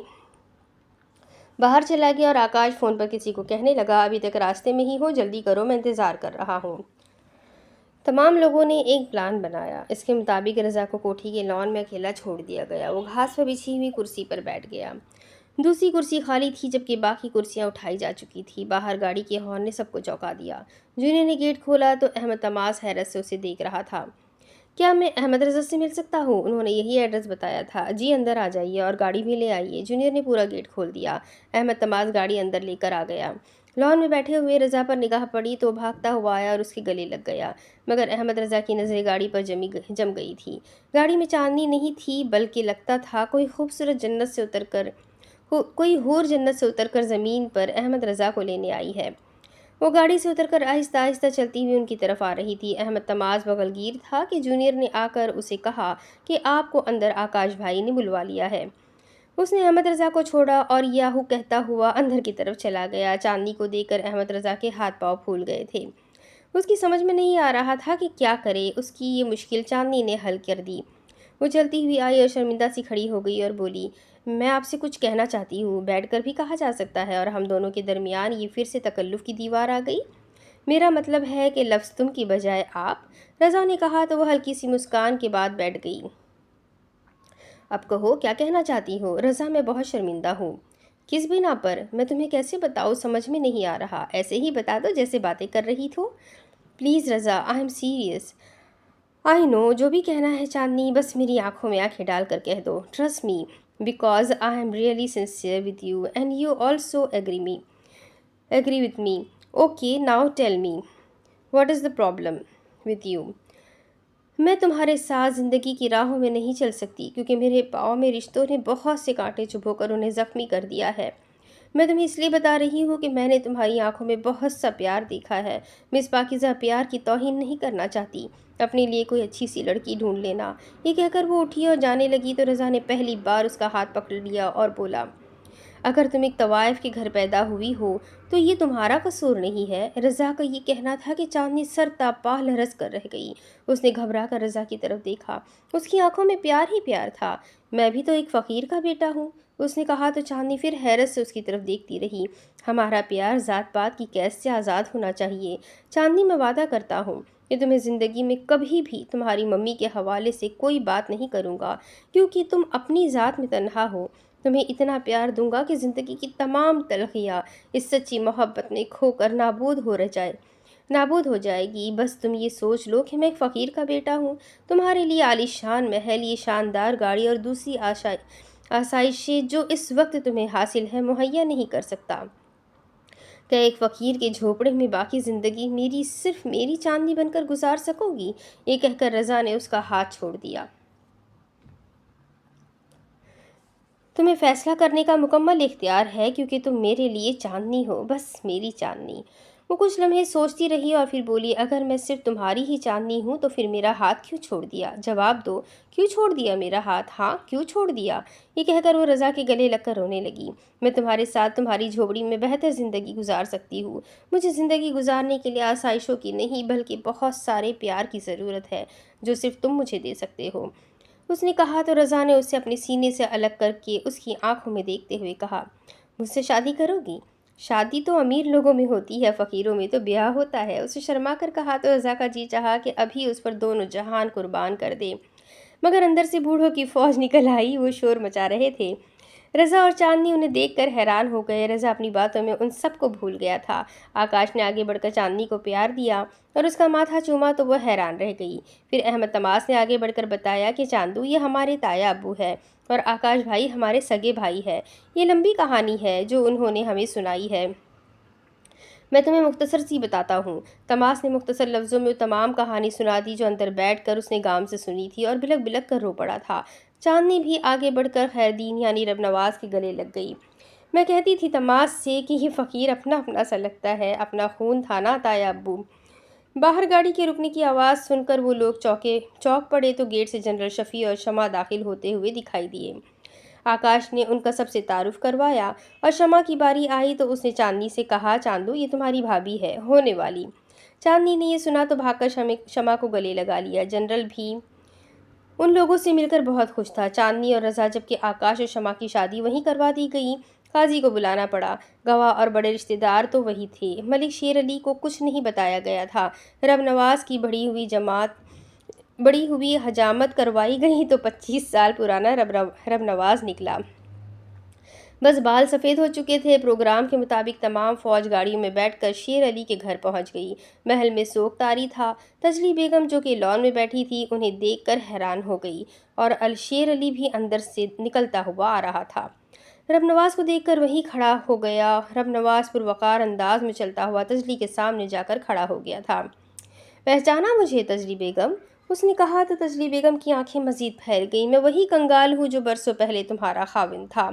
باہر چلا گیا اور آکاش فون پر کسی کو کہنے لگا، ابھی تک راستے میں ہی ہو، جلدی کرو، میں انتظار کر رہا ہوں۔ تمام لوگوں نے ایک پلان بنایا۔ اس کے مطابق رضا کو کوٹھی کے لان میں اکیلا چھوڑ دیا گیا۔ وہ گھاس پر بچھی ہوئی کرسی پر بیٹھ گیا۔ دوسری کرسی خالی تھی جبکہ باقی کرسیاں اٹھائی جا چکی تھی۔ باہر گاڑی کے ہارن نے سب کو چونکا دیا۔ جونیئر نے گیٹ کھولا تو احمد تماز حیرت سے اسے دیکھ رہا تھا۔ کیا میں احمد رضا سے مل سکتا ہوں؟ انہوں نے یہی ایڈریس بتایا تھا۔ جی، اندر آ جائیے اور گاڑی بھی لے آئیے۔ جونیئر نے پورا گیٹ کھول دیا۔ احمد تماز گاڑی اندر لے کر آ گیا۔ لان میں بیٹھے ہوئے رضا پر نگاہ پڑی تو بھاگتا ہوا آیا اور اس کے گلے لگ گیا، مگر احمد رضا کی نظریں گاڑی پر جم گئی تھی۔ گاڑی میں چاندنی نہیں تھی، بلکہ لگتا تھا کوئی حور جنت سے اتر کر زمین پر احمد رضا کو لینے آئی ہے۔ وہ گاڑی سے اتر کر آہستہ آہستہ چلتی ہوئی ان کی طرف آ رہی تھی۔ احمد تماز بغل گیر تھا کہ جونیئر نے آ کر اسے کہا کہ آپ کو اندر آکاش بھائی نے بلوا لیا ہے۔ اس نے احمد رضا کو چھوڑا اور یاہو کہتا ہوا اندر کی طرف چلا گیا۔ چاندنی کو دیکھ کر احمد رضا کے ہاتھ پاؤں پھول گئے تھے۔ اس کی سمجھ میں نہیں آ رہا تھا کہ کیا کرے۔ اس کی یہ مشکل چاندنی نے حل کر دی۔ وہ چلتی ہوئی آئی اور شرمندہ سی کھڑی ہو گئی اور بولی، میں آپ سے کچھ کہنا چاہتی ہوں۔ بیٹھ کر بھی کہا جا سکتا ہے، اور ہم دونوں کے درمیان یہ پھر سے تکلف کی دیوار آ گئی۔ میرا مطلب ہے کہ لفظ تم کی بجائے آپ، رضا نے کہا تو وہ ہلکی سی مسکان کے بعد بیٹھ گئی۔ اب کہو، کیا کہنا چاہتی ہو؟ رضا، میں بہت شرمندہ ہوں۔ کس بنا پر؟ میں تمہیں کیسے بتاؤں، سمجھ میں نہیں آ رہا۔ ایسے ہی بتا دو جیسے باتیں کر رہی تھو۔ Please Raza, I am serious. I know, جو بھی کہنا ہے چاندنی، بس میری آنکھوں میں آنکھیں ڈال کر کہہ دو۔ Trust me, because I am really sincere with you and you also agree with me. Okay, now tell me, what is the problem with you? میں تمہارے ساتھ زندگی کی راہوں میں نہیں چل سکتی، کیونکہ میرے پاؤں میں رشتوں نے بہت سے کانٹے چبھو کر انہیں زخمی کر دیا ہے۔ میں تمہیں اس لیے بتا رہی ہوں کہ میں نے تمہاری آنکھوں میں بہت سا پیار دیکھا ہے۔ میں اس پاکیزہ پیار کی توہین نہیں کرنا چاہتی۔ اپنے لیے کوئی اچھی سی لڑکی ڈھونڈ لینا۔ یہ کہہ کر وہ اٹھی اور جانے لگی تو رضا نے پہلی بار اس کا ہاتھ پکڑ لیا اور بولا، اگر تم ایک طوائف کے گھر پیدا ہوئی ہو تو یہ تمہارا قصور نہیں ہے۔ رضا کا یہ کہنا تھا کہ چاندنی سر تا پا لرز کر رہ گئی۔ اس نے گھبرا کر رضا کی طرف دیکھا۔ اس کی آنکھوں میں پیار ہی پیار تھا۔ میں بھی تو ایک فقیر کا بیٹا ہوں، اس نے کہا تو چاندنی پھر حیرت سے اس کی طرف دیکھتی رہی۔ ہمارا پیار ذات پات کی قید سے آزاد ہونا چاہیے۔ چاندنی، میں وعدہ کرتا ہوں کہ تمہیں زندگی میں کبھی بھی تمہاری ممی کے حوالے سے کوئی بات نہیں کروں گا، کیونکہ تم اپنی ذات میں تنہا ہو۔ تمہیں اتنا پیار دوں گا کہ زندگی کی تمام تلخیاں اس سچی محبت میں کھو کر نابود ہو جائے گی۔ بس تم یہ سوچ لو کہ میں ایک فقیر کا بیٹا ہوں۔ تمہارے لیے عالی شان محل، یہ شاندار گاڑی اور دوسری آسائشیں جو اس وقت تمہیں حاصل ہے، مہیا نہیں کر سکتا۔ کیا ایک فقیر کے جھوپڑے میں باقی زندگی صرف میری چاندنی بن کر گزار سکو گی؟ یہ کہہ کر رضا نے اس کا ہاتھ چھوڑ دیا۔ تمہیں فیصلہ کرنے کا مکمل اختیار ہے، کیونکہ تم میرے لیے چاندنی ہو، بس میری چاندنی۔ وہ کچھ لمحے سوچتی رہی اور پھر بولی، اگر میں صرف تمہاری ہی چاندنی ہوں تو پھر میرا ہاتھ کیوں چھوڑ دیا؟ جواب دو، کیوں چھوڑ دیا میرا ہاتھ؟ ہاں، کیوں چھوڑ دیا؟ یہ کہہ کر وہ رضا کے گلے لگ کر رونے لگی۔ میں تمہارے ساتھ تمہاری جھوپڑی میں بہتر زندگی گزار سکتی ہوں۔ مجھے زندگی گزارنے کے لیے آسائشوں کی نہیں، بلکہ بہت سارے پیار کی ضرورت ہے، جو صرف تم مجھے دے سکتے ہو۔ اس نے کہا تو رضا نے اسے اپنے سینے سے الگ کر کے اس کی آنکھوں میں دیکھتے ہوئے کہا، مجھ سے شادی کرو گی؟ شادی تو امیر لوگوں میں ہوتی ہے، فقیروں میں تو بیاہ ہوتا ہے۔ اسے شرما کر کہا تو رضا کا جی چاہا کہ ابھی اس پر دونوں جہان قربان کر دے، مگر اندر سے بوڑھوں کی فوج نکل آئی۔ وہ شور مچا رہے تھے۔ رضا اور چاندنی انہیں دیکھ کر حیران ہو گئے۔ رضا اپنی باتوں میں ان سب کو بھول گیا تھا۔ آکاش نے آگے بڑھ کر چاندنی کو پیار دیا اور اس کا ماتھا چوما تو وہ حیران رہ گئی۔ پھر احمد تماس نے آگے بڑھ کر بتایا کہ چاندو، یہ ہمارے تایا ابو ہے اور آکاش بھائی ہمارے سگے بھائی ہے۔ یہ لمبی کہانی ہے جو انہوں نے ہمیں سنائی ہے، میں تمہیں مختصر سی بتاتا ہوں۔ تماس نے مختصر لفظوں میں وہ تمام کہانی سنا دی جو اندر بیٹھ کر اس نے گام سے سنی تھی، اور بلک بلک کر رو پڑا تھا۔ چاندنی بھی آگے بڑھ کر خیردین یعنی رب نواز کے گلے لگ گئی۔ میں کہتی تھی تماس سے کہ یہ فقیر اپنا اپنا سا لگتا ہے، اپنا خون تھا نا تایا ابو۔ باہر گاڑی کے رکنے کی آواز سن کر وہ لوگ چوک پڑے تو گیٹ سے جنرل شفیع اور شمع داخل ہوتے ہوئے دکھائی دیے۔ آکاش نے ان کا سب سے تعارف کروایا اور شمع کی باری آئی تو اس نے چاندنی سے کہا، چاندو یہ تمہاری بھابھی ہے، ہونے والی۔ چاندنی نے یہ سنا تو بھاگ کر شمع کو گلے لگا لیا۔ جنرل بھی ان لوگوں سے مل کر بہت خوش تھا۔ چاندنی اور رضا جبکہ آکاش اور شمع کی شادی وہیں کروا دی گئی، قاضی کو بلانا پڑا۔ گواہ اور بڑے رشتہ دار تو وہی تھے۔ ملک شیر علی کو کچھ نہیں بتایا گیا تھا۔ رب نواز کی بڑی ہوئی حجامت کروائی گئی تو 25 سال پرانا رب نواز نکلا۔ بس بال سفید ہو چکے تھے۔ پروگرام کے مطابق تمام فوج گاڑیوں میں بیٹھ کر شیر علی کے گھر پہنچ گئی۔ محل میں سوگ طاری تھا۔ تجلی بیگم جو کہ لان میں بیٹھی تھی انہیں دیکھ کر حیران ہو گئی اور شیر علی بھی اندر سے نکلتا ہوا آ رہا تھا۔ رب نواز کو دیکھ کر وہی کھڑا ہو گیا۔ رب نواز پروقار انداز میں چلتا ہوا تجلی کے سامنے جا کر کھڑا ہو گیا تھا۔ پہچانا مجھے تجلی بیگم؟ اس نے کہا تو تجلی بیگم کی آنکھیں مزید پھیل گئیں۔ میں وہی کنگال ہوں جو برسوں پہلے تمہارا خاوند تھا۔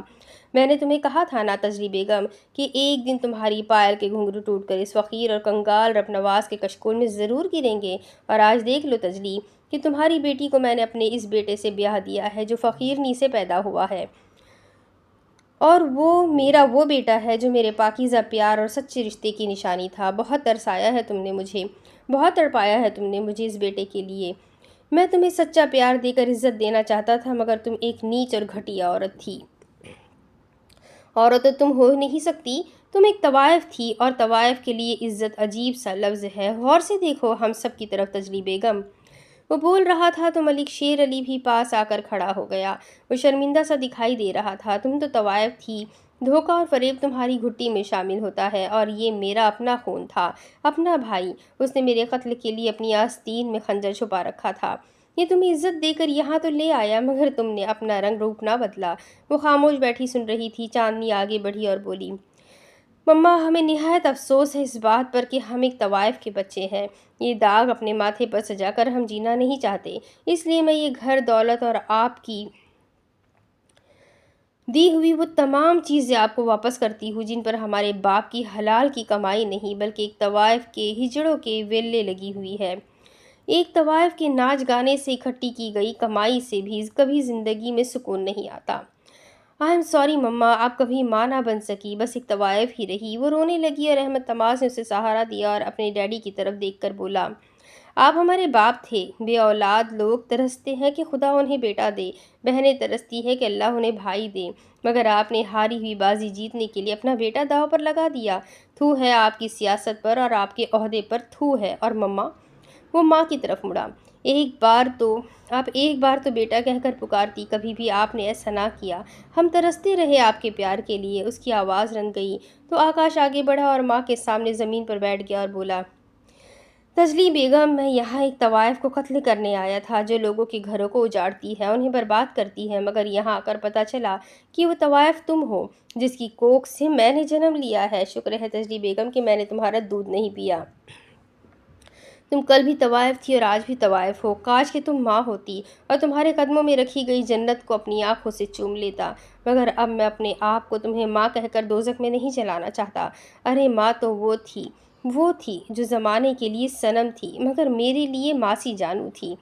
میں نے تمہیں کہا تھا نا تجلی بیگم کہ ایک دن تمہاری پائل کے گھنگرو ٹوٹ کر اس فقیر اور کنگال رب نواز کے کشکول میں ضرور گریں گے، اور آج دیکھ لو تجلی کہ تمہاری بیٹی کو میں نے اپنے اس بیٹے سے بیاہ دیا ہے جو فقیرنی سے پیدا ہوا ہے، اور وہ میرا وہ بیٹا ہے جو میرے پاکیزہ پیار اور سچے رشتے کی نشانی تھا۔ بہت ترسایا ہے تم نے مجھے، بہت تڑپایا ہے تم نے مجھے اس بیٹے کے لیے۔ میں تمہیں سچا پیار دے کر عزت دینا چاہتا تھا، مگر تم ایک نیچ اور گھٹیا عورت تھی۔ عورت تو تم ہو نہیں سکتی، تم ایک طوائف تھی، اور طوائف کے لیے عزت عجیب سا لفظ ہے۔ غور سے دیکھو ہم سب کی طرف تجلی بیگم۔ وہ بول رہا تھا تو ملک شیر علی بھی پاس آ کر کھڑا ہو گیا۔ وہ شرمندہ سا دکھائی دے رہا تھا۔ تم تو طوائف تھی، دھوکہ اور فریب تمہاری گھٹی میں شامل ہوتا ہے، اور یہ میرا اپنا خون تھا، اپنا بھائی۔ اس نے میرے قتل کے لیے اپنی آستین میں خنجر چھپا رکھا تھا۔ یہ تمہیں عزت دے کر یہاں تو لے آیا، مگر تم نے اپنا رنگ روپ نہ بدلا۔ وہ خاموش بیٹھی سن رہی تھی۔ چاندنی آگے بڑھی اور بولی، مما ہمیں نہایت افسوس ہے اس بات پر کہ ہم ایک طوائف کے بچے ہیں۔ یہ داغ اپنے ماتھے پر سجا کر ہم جینا نہیں چاہتے، اس لیے میں یہ گھر، دولت اور آپ کی دی ہوئی وہ تمام چیزیں آپ کو واپس کرتی ہوں جن پر ہمارے باپ کی حلال کی کمائی نہیں بلکہ ایک طوائف کے ہجڑوں کے ویلے لگی ہوئی ہے۔ ایک طوائف کے ناچ گانے سے اکٹھی کی گئی کمائی سے بھی کبھی زندگی میں سکون نہیں آتا۔ آئی ایم سوری مما، آپ کبھی ماں نہ بن سکی، بس ایک طوائف ہی رہی۔ وہ رونے لگی اور احمد تماس نے اسے سہارا دیا اور اپنے ڈیڈی کی طرف دیکھ کر بولا، آپ ہمارے باپ تھے۔ بے اولاد لوگ ترستے ہیں کہ خدا انہیں بیٹا دے، بہنیں ترستی ہے کہ اللہ انہیں بھائی دے، مگر آپ نے ہاری ہوئی بازی جیتنے کے لیے اپنا بیٹا داؤ پر لگا دیا۔ تھو ہے آپ کی سیاست پر اور آپ کے عہدے پر، تھو ہے۔ اور مما، وہ ماں کی طرف مڑا، آپ ایک بار تو بیٹا کہہ کر پکارتی، کبھی بھی آپ نے ایسا نہ کیا۔ ہم ترستے رہے آپ کے پیار کے لیے۔ اس کی آواز رن گئی تو آکاش آگے بڑھا اور ماں کے سامنے زمین پر بیٹھ گیا اور بولا، تجلی بیگم، میں یہاں ایک طوائف کو قتل کرنے آیا تھا جو لوگوں کے گھروں کو اجاڑتی ہے، انہیں برباد کرتی ہے، مگر یہاں آ کر پتہ چلا کہ وہ طوائف تم ہو جس کی کوکھ سے میں نے جنم لیا ہے۔ شکر ہے تجلی بیگم کہ میں نے تمہارا دودھ نہیں پیا۔ تم کل بھی طوائف تھی اور آج بھی طوائف ہو۔ کاش کہ تم ماں ہوتی اور تمہارے قدموں میں رکھی گئی جنت کو اپنی آنکھوں سے چوم لیتا، مگر اب میں اپنے آپ کو تمہیں ماں کہہ کر دوزخ میں نہیں جلانا چاہتا۔ ارے ماں تو وہ تھی جو زمانے کے لیے صنم تھی، مگر میرے لیے ماسی جانو تھی۔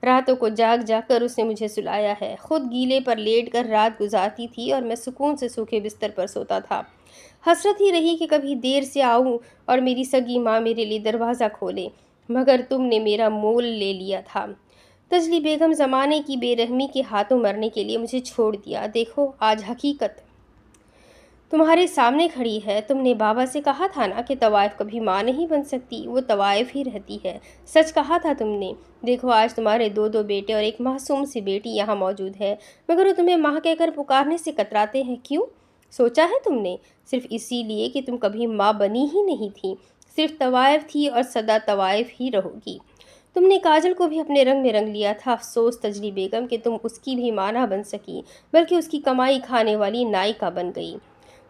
راتوں کو جاگ جاگ کر اس نے مجھے سلایا ہے، خود گیلے پر لیٹ کر رات گزارتی تھی اور میں سکون سے سوکھے بستر پر سوتا تھا۔ حسرت ہی رہی کہ کبھی دیر سے آؤں اور میری سگی ماں میرے لیے دروازہ کھولے، مگر تم نے میرا مول لے لیا تھا تجلی بیگم، زمانے کی بے رحمی کے ہاتھوں مرنے کے لیے مجھے چھوڑ دیا۔ دیکھو آج حقیقت تمہارے سامنے کھڑی ہے۔ تم نے بابا سے کہا تھا نا کہ طوائف کبھی ماں نہیں بن سکتی، وہ طوائف ہی رہتی ہے۔ سچ کہا تھا تم نے۔ دیکھو آج تمہارے دو بیٹے اور ایک معصوم سی بیٹی یہاں موجود ہے، مگر وہ تمہیں ماں کہہ کر پکارنے سے کتراتے ہیں۔ کیوں؟ سوچا ہے تم نے؟ صرف اسی لیے کہ تم کبھی ماں بنی ہی نہیں تھی، صرف طوائف تھی اور سدا طوائف ہی رہو گی۔ تم نے کاجل کو بھی اپنے رنگ میں رنگ لیا تھا۔ افسوس تجلی بیگم کہ تم اس کی بھی ماں نہ بن سکی، بلکہ اس کی کمائی کھانے والی نائکا بن گئی۔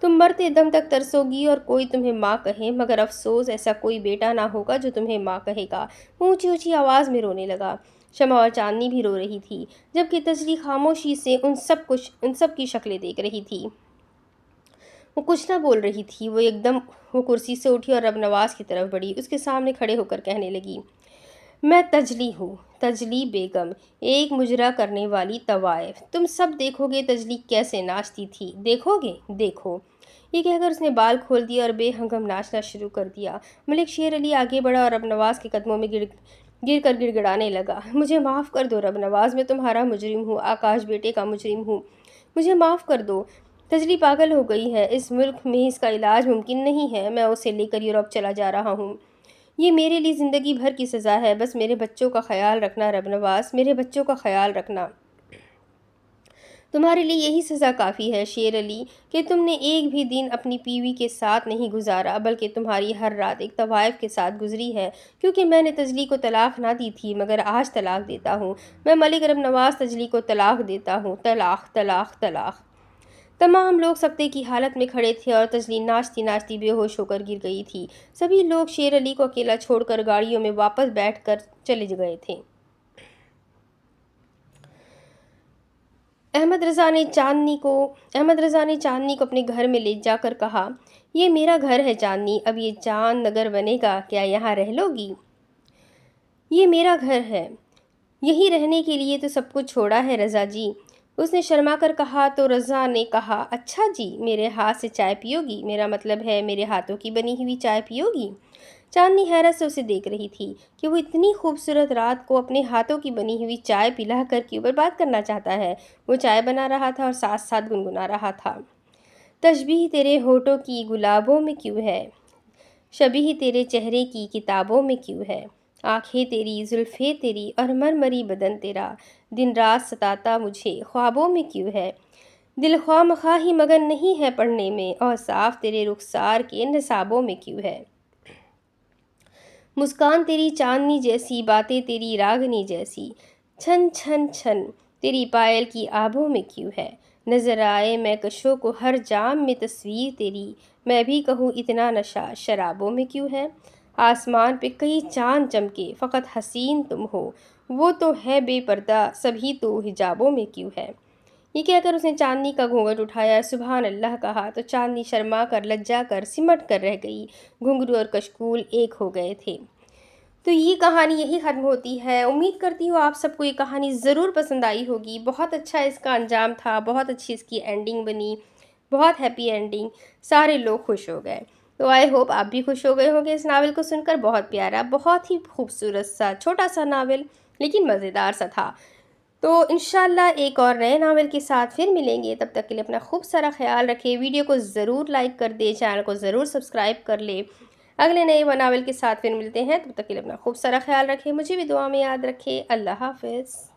تم مرتے دم تک ترسو گی اور کوئی تمہیں ماں کہے، مگر افسوس ایسا کوئی بیٹا نہ ہوگا جو تمہیں ماں کہے گا۔ اونچی اونچی آواز میں رونے لگا۔ شمع اور چاندنی بھی رو رہی تھی، جبکہ تجلی خاموشی سے ان سب کی شکلیں دیکھ رہی تھی۔ وہ کچھ نہ بول رہی تھی، وہ کرسی سے اٹھی اور رب نواز کی طرف بڑھی، اس کے سامنے کھڑے ہو کر کہنے لگی، میں تجلی ہوں، تجلی بیگم، ایک مجرا کرنے والی طوائف، تم سب دیکھو گے تجلی کیسے ناچتی تھی، دیکھو گے، دیکھو۔ یہ کہہ کر اس نے بال کھول دیا اور بے ہنگم ناچنا شروع کر دیا۔ ملک شیر علی آگے بڑھا اور رب نواز کے قدموں میں گر کر گڑ گڑانے لگا، مجھے معاف کر دو رب نواز، میں تمہارا مجرم ہوں، آکاش بیٹے کا مجرم ہوں، مجھے معاف کر دو۔ تجلی پاگل ہو گئی ہے، اس ملک میں اس کا علاج ممکن نہیں ہے، میں اسے لے کر یورپ چلا جا رہا ہوں، یہ میرے لیے زندگی بھر کی سزا ہے، بس میرے بچوں کا خیال رکھنا رب نواز، میرے بچوں کا خیال رکھنا۔ تمہارے لیے یہی سزا کافی ہے شیر علی کہ تم نے ایک بھی دن اپنی بیوی کے ساتھ نہیں گزارا، بلکہ تمہاری ہر رات ایک طوائف کے ساتھ گزری ہے، کیونکہ میں نے تجلی کو طلاق نہ دی تھی مگر آج طلاق دیتا ہوں، میں ملک رب نواز تجلی کو طلاق دیتا ہوں، طلاق، طلاق، طلاق۔ تمام لوگ سکتے کی حالت میں کھڑے تھے اور تجلی ناچتی ناچتی بے ہوش ہو کر گر گئی تھی۔ سبھی لوگ شیر علی کو اکیلا چھوڑ کر گاڑیوں میں واپس بیٹھ کر چلے گئے تھے۔ احمد رضا نے چاندنی کو اپنے گھر میں لے جا کر کہا، یہ میرا گھر ہے چاندنی، اب یہ چاند نگر بنے گا، کیا یہاں رہ لو گی؟ یہ میرا گھر ہے، یہی رہنے کے لیے تو سب کچھ چھوڑا ہے رضا جی، اس نے شرما کر کہا۔ تو رضا نے کہا، اچھا جی، میرے ہاتھ سے چائے پیو گی؟ میرا مطلب ہے میرے ہاتھوں کی بنی ہوئی چائے پیو گی؟ چاندنی حیرت سے اسے دیکھ رہی تھی کہ وہ اتنی خوبصورت رات کو اپنے ہاتھوں کی بنی ہوئی چائے پلا کر کیوں برباد کرنا چاہتا ہے۔ وہ چائے بنا رہا تھا اور ساتھ ساتھ گنگنا رہا تھا، تشبیہ تیرے ہونٹوں کی گلابوں میں کیوں ہے، شبیہ تیرے چہرے کی کتابوں میں کیوں ہے، آنکھیں تیری، زلفیں تیری اور مرمری بدن تیرا دن رات ستاتا مجھے خوابوں میں کیوں ہے، دل خواہ مخواہ ہی مگن نہیں ہے پڑھنے میں، اور صاف تیرے رخسار کے نصابوں میں کیوں ہے، مسکان تیری چاندنی جیسی، باتیں تیری راگنی جیسی، چھن چھن چھن تیری پائل کی آبوں میں کیوں ہے، نظر آئے میں کشوں کو ہر جام میں تصویر تیری، میں بھی کہوں اتنا نشہ شرابوں میں کیوں ہے، آسمان پہ کئی چاند چمکے فقط حسین تم ہو، وہ تو ہے بے پردہ سبھی تو حجابوں میں کیوں ہے۔ یہ کہہ کر اس نے چاندنی کا گھونگھٹ اٹھایا، سبحان اللہ کہا تو چاندنی شرما کر لجا کر سمٹ کر رہ گئی، گھنگرو اور کشکول ایک ہو گئے تھے۔ تو یہ کہانی یہی ختم ہوتی ہے۔ امید کرتی ہوں آپ سب کو یہ کہانی ضرور پسند آئی ہوگی، بہت اچھا اس کا انجام تھا، بہت اچھی اس کی اینڈنگ بنی، بہت ہیپی اینڈنگ، سارے لوگ خوش ہو گئے۔ تو آئی ہوپ آپ بھی خوش ہو گئے ہوں گے اس ناول کو سن کر، بہت پیارا، بہت ہی خوبصورت سا چھوٹا سا ناول لیکن مزیدار سا تھا۔ تو انشاءاللہ ایک اور نئے ناول کے ساتھ پھر ملیں گے، تب تک کے لیے اپنا خوب سارا خیال رکھیں، ویڈیو کو ضرور لائک کر دیں، چینل کو ضرور سبسکرائب کر لیں۔ اگلے نئے ناول کے ساتھ پھر ملتے ہیں، تب تک کے لیے اپنا خوب سارا خیال رکھیں، مجھے بھی دعا میں یاد رکھیں۔ اللہ حافظ۔